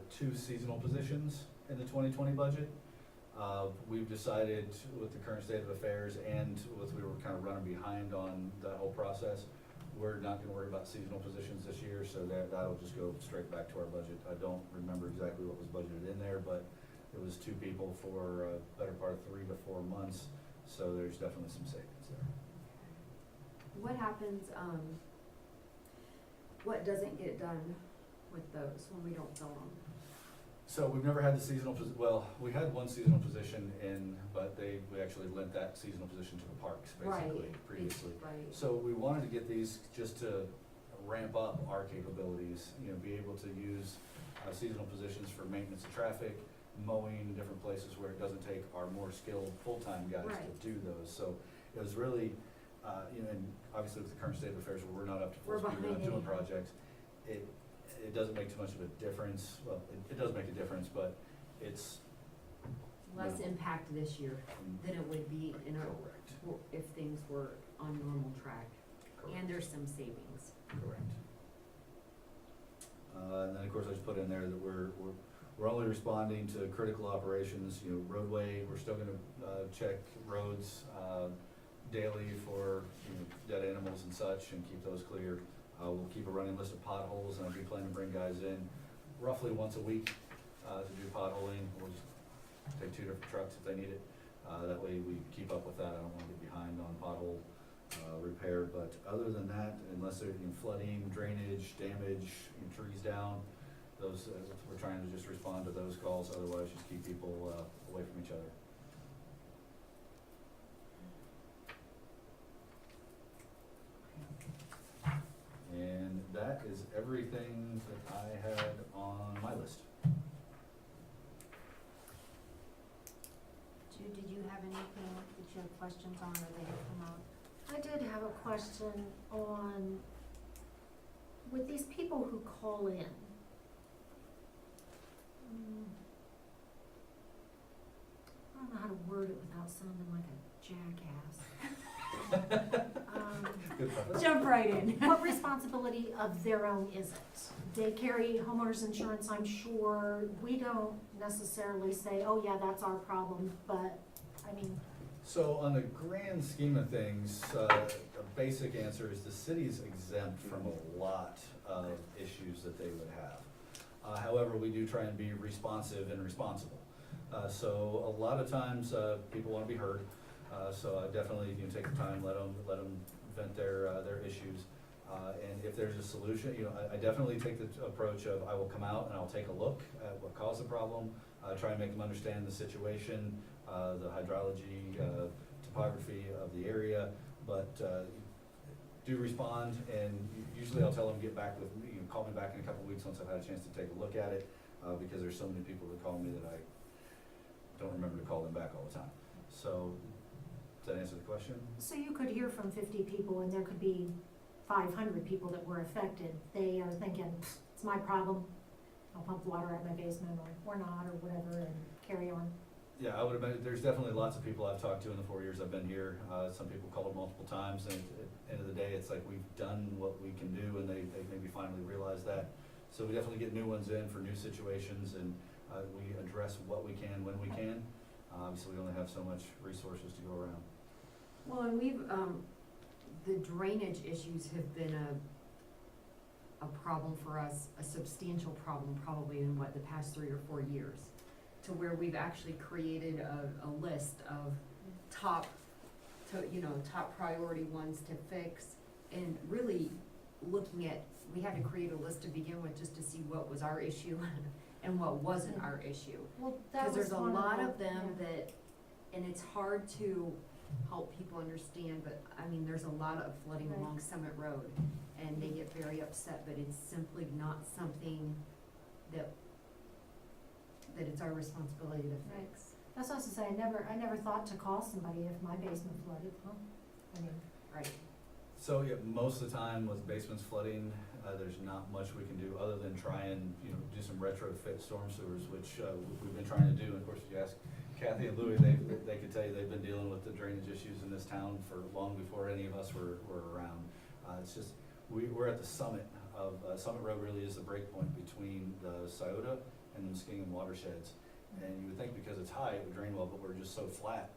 two seasonal positions in the 2020 budget. We've decided with the current state of affairs and with, we were kind of running behind on that whole process, we're not gonna worry about seasonal positions this year, so that'll just go straight back to our budget. I don't remember exactly what was budgeted in there, but it was two people for a better part of 3 to 4 months, so there's definitely some savings there. What happens, what doesn't get done with those when we don't fill them? So we've never had the seasonal well, we had one seasonal position but we actually lent that seasonal position to the parks basically previously. Right. So we wanted to get these just to ramp up our capabilities, be able to use seasonal positions for maintenance of traffic, mowing, different places where it doesn't take our more skilled full-time guys Right. to do those. So it was really, and obviously with the current state of affairs where we're not up to full We're speed on behind doing anyhow. projects, it doesn't make too much of a difference. Well, it does make a difference, but it's Less No. impact this year than it would be in a, correct. if things were on normal track. And Correct. there's some savings. Correct. And then, of course, I just put in there that we're only responding to critical operations, roadway, we're still gonna, check roads, daily for, dead animals and such and keep those clear. We'll keep a running list of potholes, and I do plan to bring guys in roughly once a week, to do potholing. We'll just take 2 different trucks if they need it. That way we keep up with that. I don't wanna get behind on pothole, repair, but other than that, unless there's flooding, drainage, damage, trees down, those, we're trying to just respond to those calls, otherwise just keep people, away from each other. And that is everything that I had on my list. Jude, did you have anything that you have questions on or they have come out? I did have a question on, with these people who call in. I don't know how to word it without sounding like a jackass. Good preface. Jump right in. What responsibility of their own is it? They carry homeowners insurance, I'm sure. We don't necessarily say, oh yeah, that's our problem, but, I mean, So on the grand scheme of things, the basic answer is the city's exempt from a lot of issues that they would have. However, we do try and be responsive and responsible. So a lot of times, people wanna be heard, so I definitely, take the time, let them vent their issues. And if there's a solution, I definitely take the approach of I will come out and I'll take a look at what caused the problem, try and make them understand the situation, the hydrology, topography of the area, but do respond, and usually I'll tell them, get back with me, call me back in a couple weeks once I've had a chance to take a look at it, because there's so many people that call me that I don't remember to call them back all the time. So, does that answer the question? so you could hear from 50 people and there could be 500 people that were affected. They are thinking, it's my problem, I'll pump water out of my basement or not, or whatever, and carry on. Yeah, I would imagine, there's definitely lots of people I've talked to in the 4 years I've been here. Some people called multiple times, and at the end of the day, it's like we've done what we can do, and they maybe finally realize that. So we definitely get new ones in for new situations, and we address what we can when we can. Obviously, we only have so much resources to go around. Well, and we've, the drainage issues have been a problem for us, a substantial problem probably in the past 3 or 4 years. To where we've actually created a list of top priority ones to fix. And really looking at, we had to create a list to begin with just to see what was our issue and what wasn't our issue. Well, that Cause was there's a one lot the- of them yeah. that, and it's hard to help people understand, but I mean, there's a lot of flooding Right. along Summit Road. And they get very upset, but it's simply not something that it's our responsibility to fix. That's what I was to say, I never thought to call somebody if my basement flooded, huh? I mean, Right. So, yeah, most of the time with basements flooding, there's not much we can do other than try and, do some retrofit storm sewers, which, we've been trying to do. And of course, if you ask Kathy and Louis, they could tell you they've been dealing with the drainage issues in this town for long before any of us were around. It's just, we're at the summit of, Summit Road really is the break point between the Scioto and the Muskingum watersheds. And you would think because it's high, it would drain well, but we're just so flat,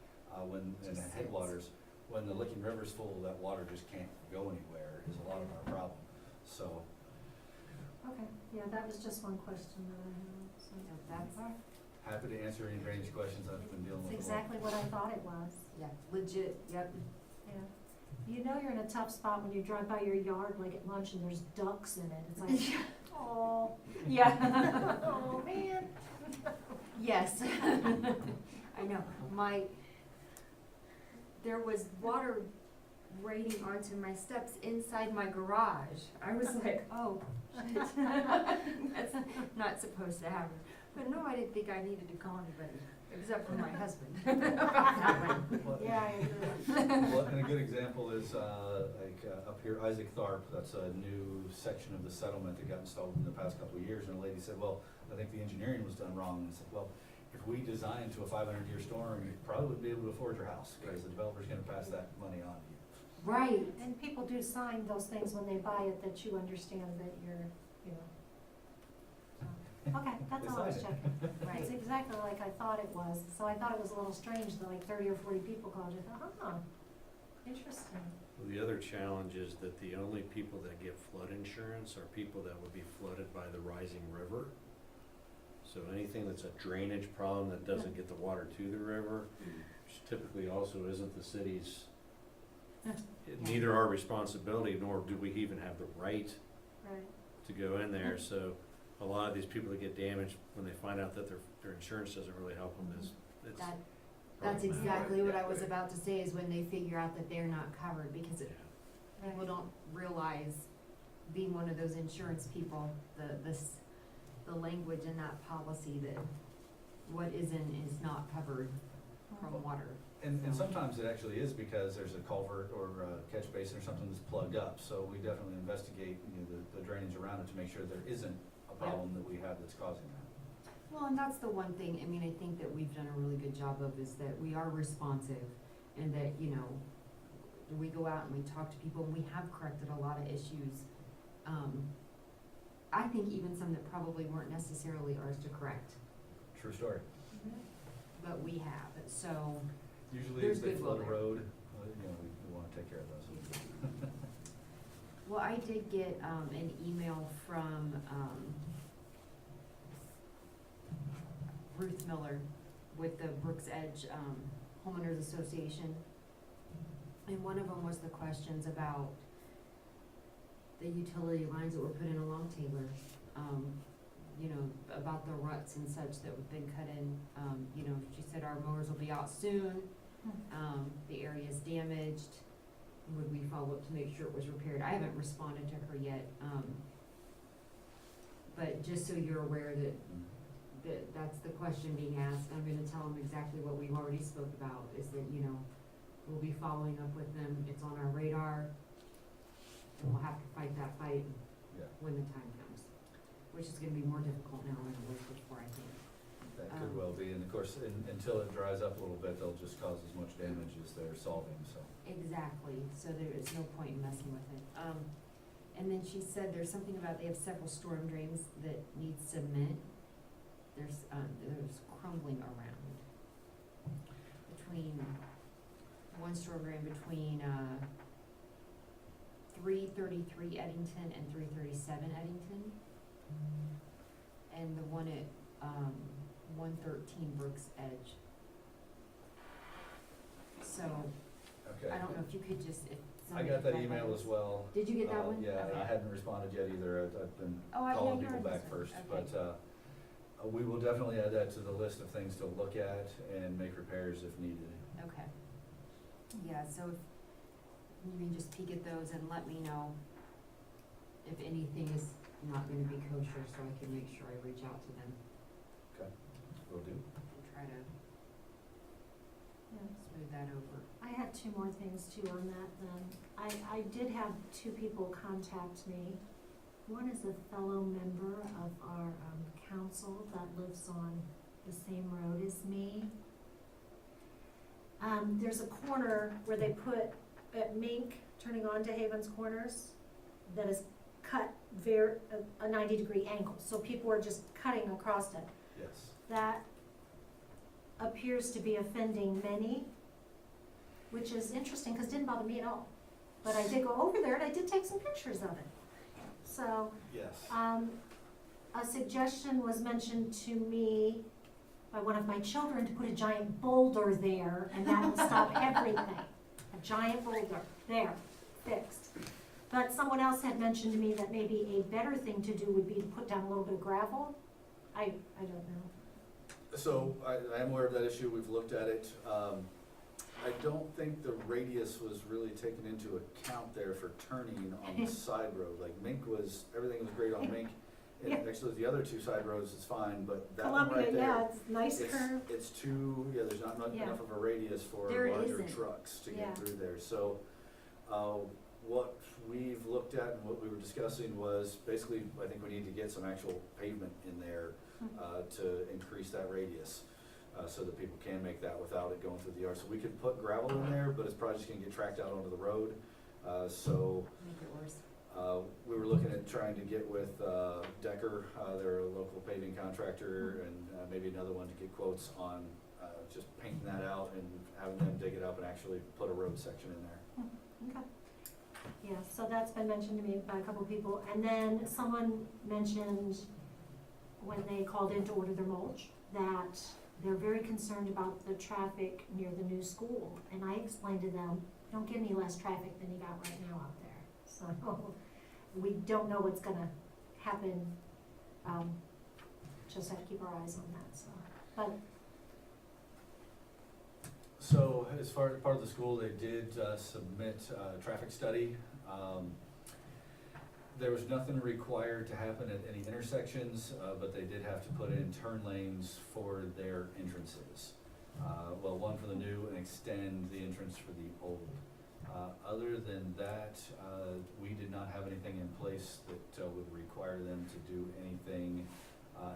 when, in the Just headwaters, when the Licking River's full, that water just can't go anywhere, is a lot of our problem, so. okay, yeah, that was just one question that I had, so. Yeah, that's, Happy to answer any drainage questions I've been dealing with. It's exactly what I thought it was, yeah, legit, yep. yeah. You know you're in a tough spot when you drive by your yard, like at lunch, and there's ducks in it. It's like, oh, Yeah. oh, man. Yes. I know, there was water raining onto my steps inside my garage. I was like, oh, shit. That's not supposed to happen. But no, I didn't think I needed to call anybody, except for my husband. about that one. Well, Yeah, I agree. Well, and a good example is, up here, Isaac Tharp, that's a new section of the settlement that got installed in the past couple of years, and a lady said, well, I think the engineering was done wrong, and I said, well, if we designed to a 500-year storm, you probably wouldn't be able to afford your house, because the developer's gonna pass that money on to you. Right. And people do sign those things when they buy it, that you understand that you're, you know. So, okay, that's all I was Decided. checking. Right. It's exactly like I thought it was, so I thought it was a little strange that like 30 or 40 people called you. I thought, huh, interesting. Well, the other challenge is that the only people that get flood insurance are people that would be flooded by the rising river. So anything that's a drainage problem that doesn't get the water to the river, which typically also isn't the city's, Yeah. neither our responsibility, nor do we even have the right Right. to go in there. So a lot of these people that get damaged, when they find out that their insurance doesn't really help them, it's That, that's problematic. exactly what I was about to say, is when they figure out that they're not covered, because people don't realize, being one of those insurance people, the language in that policy that what isn't is not covered from water. And sometimes it actually is because there's a culvert or a catch basin or something that's plugged up, so we definitely investigate, the drainage around it to make sure there isn't a problem that we have that's causing that. Well, and that's the one thing, I mean, I think that we've done a really good job of, is that we are responsive, and that, we go out and we talk to people, and we have corrected a lot of issues. I think even some that probably weren't necessarily ours to correct, True story. but we have, so. Usually There's if they goodwill flood a there. road, we wanna take care of those. Well, I did get, an email from, Ruth Miller with the Brooks Edge, Homeowners Association. And one of them was the questions about the utility lines that were put in along Taylor. About the ruts and such that have been cut in. She said our mowers will be out soon. The area's damaged. Would we follow up to make sure it was repaired? I haven't responded to her yet. But just so you're aware that that's the question being asked, I'm gonna tell them exactly what we've already spoke about, is that, we'll be following up with them, it's on our radar, and we'll have to fight that fight Yeah, when the time comes, which is gonna be more difficult now than it was before, I think. that could well be, and of course, until it dries up a little bit, they'll just cause as much damage as they're solving, so. Exactly, so there is no point in messing with it. And then she said there's something about, they have several storm drains that need cement. There's crumbling around between, one storm drain between, 333 Eddington and 337 Eddington. And the one at, 113 Brooks Edge. So, Okay. I don't know if you could just, if I somebody got that could email clarify as well. Did you get that one? Yeah, and I Okay. hadn't responded yet either, I've been Oh, yeah, calling you're people on back this one. first, Okay. but, we will definitely add that to the list of things to look at and make repairs if needed. Okay. Yeah, so if you can just peek at those and let me know if anything is not gonna be kosher, so I can make sure I reach out to them Will do. and try to smooth that over. I had two more things too on that then. I did have two people contact me. One is a fellow member of our council that lives on the same road as me. There's a corner where they put at Mink, turning on to Havens Corners, that is cut a 90-degree angle, so people are just cutting across it. Yes. That appears to be offending many, which is interesting, because it didn't bother me at all. But I did go over there and I did take some pictures of it. So, Yes. a suggestion was mentioned to me by one of my children to put a giant boulder there, and that will stop everything. Have a giant boulder, there, fixed. But someone else had mentioned to me that maybe a better thing to do would be to put down a little bit of gravel. I don't know. So I am aware of that issue, we've looked at it. I don't think the radius was really taken into account there for turning on the side road. Like Mink was, everything was great on Mink. And Yeah. actually, the other two side roads is fine, but that one Columbia, right there. yeah, it's nice curve. It's too, yeah, there's not Yeah. enough of a radius for There larger isn't. trucks to Yeah. get through there. So, what we've looked at and what we were discussing was basically, I think we need to get some actual pavement in there, to increase that radius, so that people can make that without it going through the yard. So we could put gravel in there, but it's probably just gonna get tracked out onto the road. So, Make it worse. we were looking at trying to get with Decker, they're a local paving contractor, and maybe another one to get quotes on just painting that out and having them dig it up and actually put a road section in there. Okay. Yeah, so that's been mentioned to me by a couple of people. And then someone mentioned when they called in to order their mulch, that they're very concerned about the traffic near the new school. And I explained to them, don't get any less traffic than you got right now out there. So we don't know what's gonna happen. Just have to keep our eyes on that, so. But So as far as part of the school, they did submit a traffic study. There was nothing required to happen at any intersections, but they did have to put in turn lanes for their entrances. Well, one for the new and extend the entrance for the old. Other than that, we did not have anything in place that would require them to do anything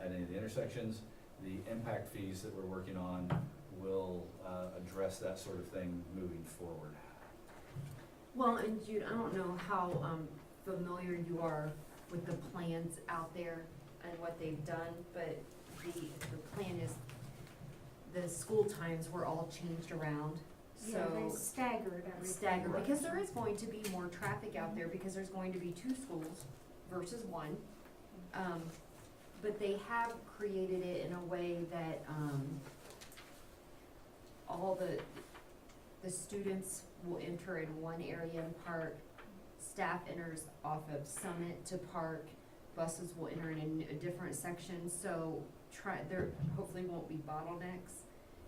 at any of the intersections. The impact fees that we're working on will address that sort of thing moving forward. Well, and Jude, I don't know how familiar you are with the plans out there and what they've done, but the plan is, the school times were all changed around, yeah, they so staggered everything. staggered, because there is going to be more traffic out there, because there's going to be 2 schools versus 1. But they have created it in a way that, all the students will enter in one area and park, staff enters off of Summit to park, buses will enter in a different section, so there hopefully won't be bottlenecks.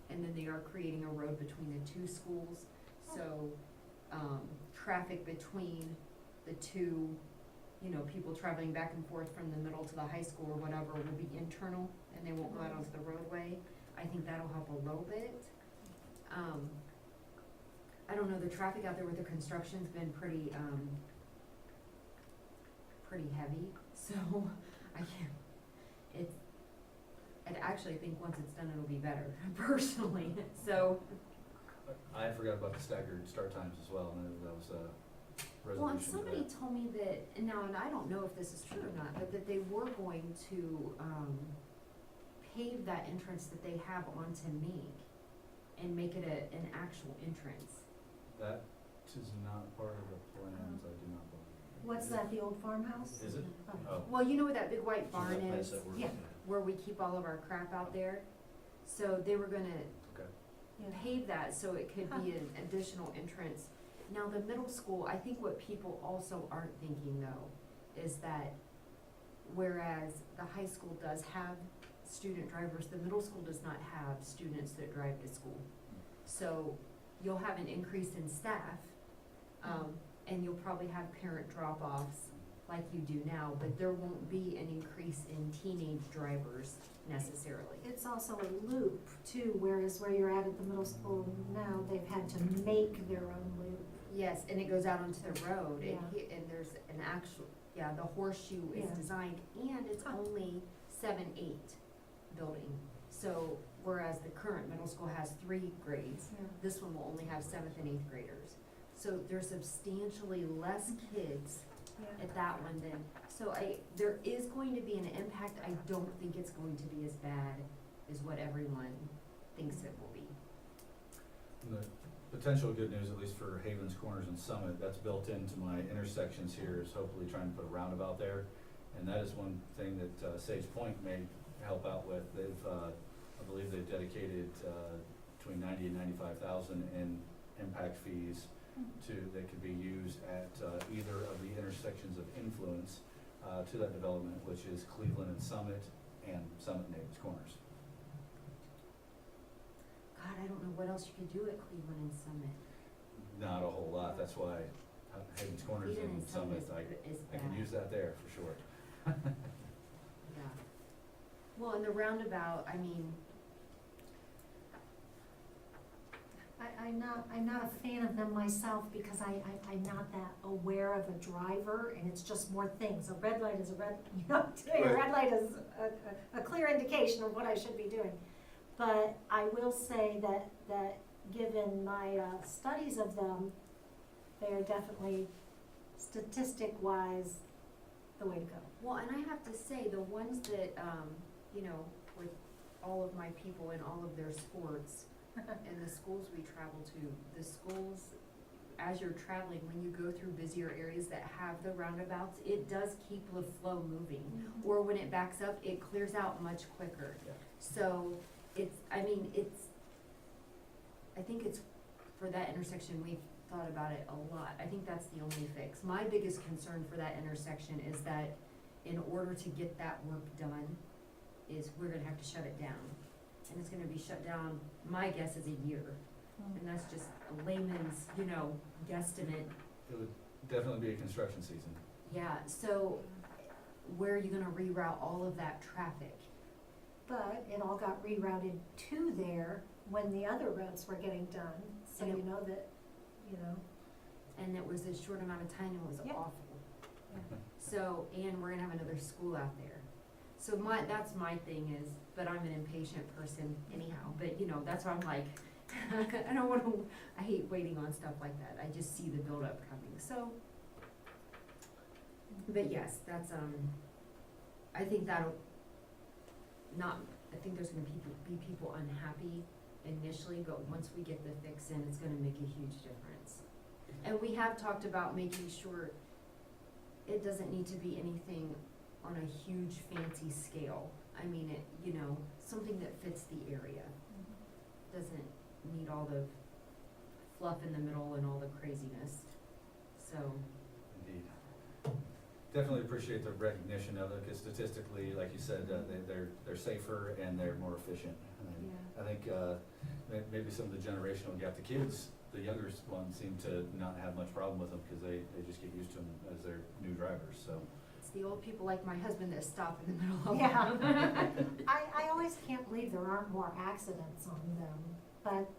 And then they are creating a road between the 2 schools, so, traffic between the 2, people traveling back and forth from the middle to the high school or whatever will be internal, and they won't go out onto the roadway. I think that'll help a little bit. I don't know, the traffic out there with the construction's been pretty heavy, so I actually think once it's done, it'll be better, personally, so. I forgot about the staggered start times as well, and that was a Well, and resolution to somebody that. told me that, and I don't know if this is true or not, but that they were going to, pave that entrance that they have onto Mink and make it an actual entrance. That is not part of the plans, I do not believe. What's that, the old farmhouse? Is it? Oh. Oh. Well, you know where that big white So barn that place is, that we're Yeah. looking at. where we keep all of our crap out there? So they were gonna Okay. Yeah. pave that so it could be an additional entrance. Now, the middle school, I think what people also aren't thinking though, is that whereas the high school does have student drivers, the middle school does not have students that drive to school. So you'll have an increase in staff, and you'll probably have parent drop-offs like you do now, but there won't be an increase in teenage drivers necessarily. It's also a loop too, whereas where you're at the middle school now, they've had to make their own loop. Yes, and it goes out onto the road, and Yeah. and there's an actual, the horseshoe is Yeah. designed, and it's Huh. only 7-8 building. So whereas the current middle school has 3 grades, this one will only have 7th and 8th graders. So there's substantially less kids Yeah. at that one then. So there is going to be an impact, I don't think it's going to be as bad as what everyone thinks it will be. And the potential good news, at least for Havens Corners and Summit, that's built into my intersections here, is hopefully trying to put a roundabout there. And that is one thing that Sage Point may help out with. They've, I believe they've dedicated between 90 and 95,000 in impact fees they could be used at either of the intersections of influence to that development, which is Cleveland and Summit and Navens Corners. God, I don't know what else you could do at Cleveland and Summit. Not a whole lot, that's why Havens Corners Cleveland and Summit, is I can bad. use that there for sure. Yeah. Well, and the roundabout, I mean, I'm not a fan of them myself because I'm not that aware of a driver and it's just more things. A red light is a red, you know, to me, a red light is a clear indication of what I should be doing. But I will say that given my studies of them, they are definitely statistic-wise the way to go. well, and I have to say, the ones that, you know, with all of my people in all of their sports, and the schools we travel to, the schools, as you're traveling, when you go through busier areas that have the roundabouts, it does keep the flow moving. Or when it backs up, it clears out much quicker. Yeah. So I think it's, for that intersection, we've thought about it a lot. I think that's the only fix. My biggest concern for that intersection is that in order to get that work done, is we're gonna have to shut it down. And it's gonna be shut down, my guess is a year. And that's just a layman's, you know, guesstimate. It would definitely be a construction season. Yeah, so where are you gonna reroute all of that traffic? But it all got rerouted to there when the other roads were getting done, so And it- you know that, you know. And it was a short amount of time and it was Yeah. awful. So, and we're gonna have another school out there. So that's my thing is, but I'm an impatient person anyhow, but you know, that's why I'm like, I don't wanna, I hate waiting on stuff like that. I just see the buildup coming, so. But yes, that's, I think that'll I think there's gonna be people unhappy initially, but once we get the fix in, it's gonna make a huge difference. And we have talked about making sure it doesn't need to be anything on a huge fancy scale. I mean, it, you know, something that fits the area. Doesn't need all the fluff in the middle and all the craziness, so. Indeed. Definitely appreciate the recognition of it, because statistically, like you said, they're safer and they're more efficient. And I think maybe some of the generational gap, the kids, the younger ones seem to not have much problem with them, because they just get used to them as their new drivers, so. It's the old people like my husband that stop in the middle of. Yeah. I always can't believe there aren't more accidents on them, but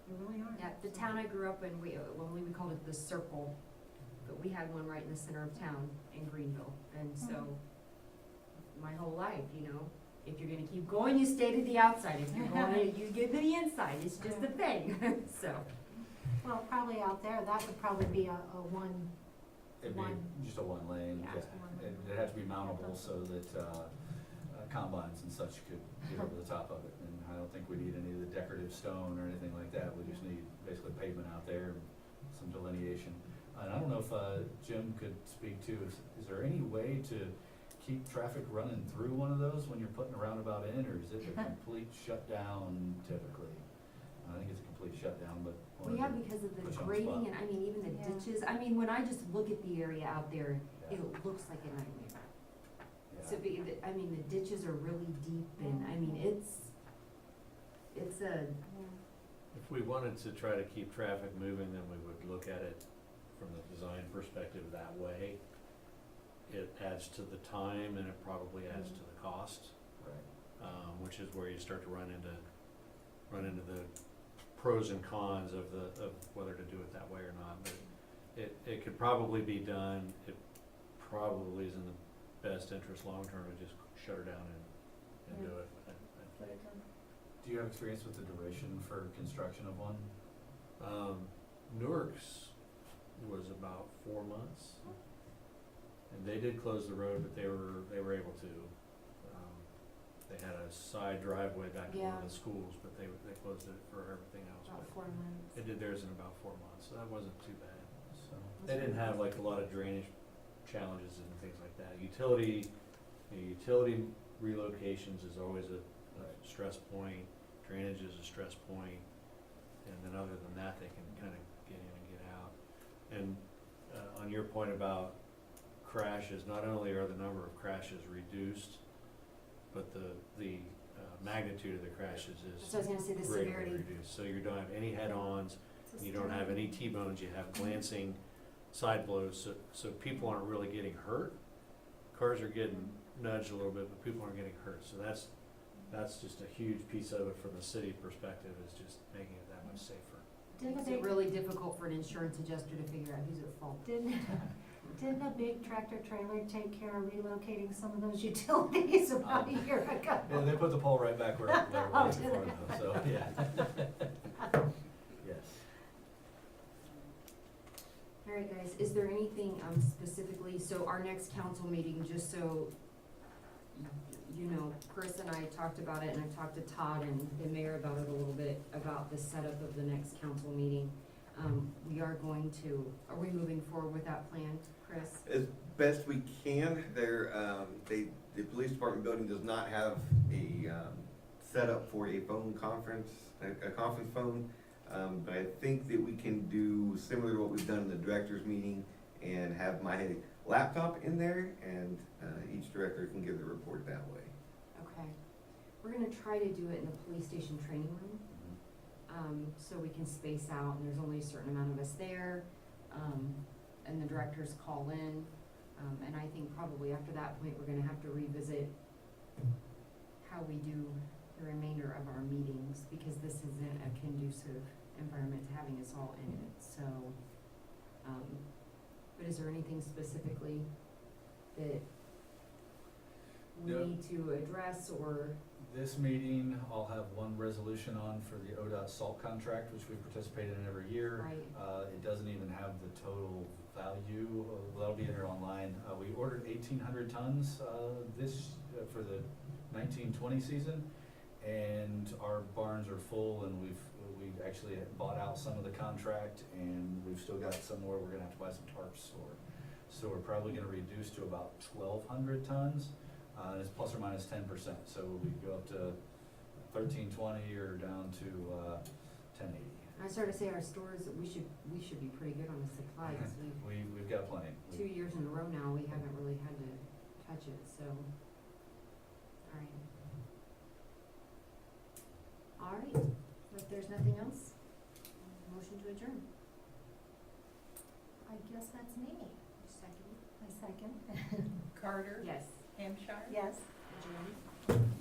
there really aren't. Yeah, the town I grew up in, we called it the Circle, but we had one right in the center of town in Greenville, and so my whole life, you know, if you're gonna keep going, you stay to the outside, if you're going, you get to the inside, it's just a thing, so. Well, probably out there, that would probably be a one, It'd be just a one lane, Yeah. yeah. It'd have to be mountable so that combines and such could get over the top of it. And I don't think we need any of the decorative stone or anything like that. We just need basically pavement out there and some delineation. And I don't know if Jim could speak to, is there any way to keep traffic running through one of those when you're putting a roundabout in, or is it a complete shutdown typically? I think it's a complete shutdown, but. Well, yeah, because of the Put you on the grading spot. and, I mean, even the Yeah. ditches, I mean, when I just look at the area out there, Yeah. it looks like a nightmare. Yeah. So, I mean, the ditches are really deep and, I mean, it's a, If we wanted to try to keep traffic moving, then we would look at it from the design perspective that way. It adds to the time and it probably adds to the cost, Right. which is where you start to run into the pros and cons of whether to do it that way or not. But it could probably be done. It probably is in the best interest long-term to just shut her down and do it. Do you have experience with the duration for construction of one? Newark's was about 4 months. And they did close the road, but they were able to. They had a side driveway back to one of Yeah. the schools, but they closed it for everything else. about But 4 months. they did theirs in about 4 months, so that wasn't too bad. So, They didn't have like a lot of drainage challenges and things like that. Utility relocations is always a stress point, drainage is a stress point. and then other than that, they can kind of get in and get out. And on your point about crashes, not only are the number of crashes reduced, but the magnitude of the crashes So I was gonna say the is greatly severity. reduced. So you don't have any head-ons, It's a you don't have story. any T-bones, you have glancing side blows, so people aren't really getting hurt. Cars are getting nudged a little bit, but people aren't getting hurt, so that's just a huge piece of it from the city perspective, is just making it that much safer. Didn't a Makes it big, really difficult for an insurance adjuster to figure out who's at fault. didn't a big tractor trailer take care of relocating some of those utilities about a year ago? Yeah, they put the pole right back where it Oh, was did before, they? though, so, yeah. Yes. All right, guys, is there anything specifically, so our next council meeting, just so you know, Chris and I talked about it, and I've talked to Todd and the mayor about it a little bit, about the setup of the next council meeting. We are going to, are we moving forward with that plan, Chris? As best we can, the police department building does not have a, setup for a phone conference, a conference phone. But I think that we can do similar to what we've done in the directors meeting and have my laptop in there, and, each director can give the report that way. Okay. We're gonna try to do it in the police station training room, so we can space out, and there's only a certain amount of us there, and the directors call in. And I think probably after that point, we're gonna have to revisit how we do the remainder of our meetings, because this isn't a conducive environment to having us all in it, so. But is there anything specifically that we No. need to address, or? This meeting, I'll have one resolution on for the ODOT salt contract, which we participate in every year. Right. It doesn't even have the total value, that'll be in there online. We ordered 1,800 tons, for the 19-20 season, and our barns are full, and we've actually bought out some of the contract, and we've still got some more we're gonna have to buy some tarps for. So we're probably gonna reduce to about 1,200 tons, and it's plus or minus 10%, so we go up to 1,320 or down to 1080. I started to say our stores, we should be pretty good on the supplies. We've got plenty. 2 years in a row now, we haven't really had to touch it, so. All right, if there's nothing else, motion to adjourn. I guess that's me. Second. I second. Carter, Yes. Hampshire. Yes. Adjourn.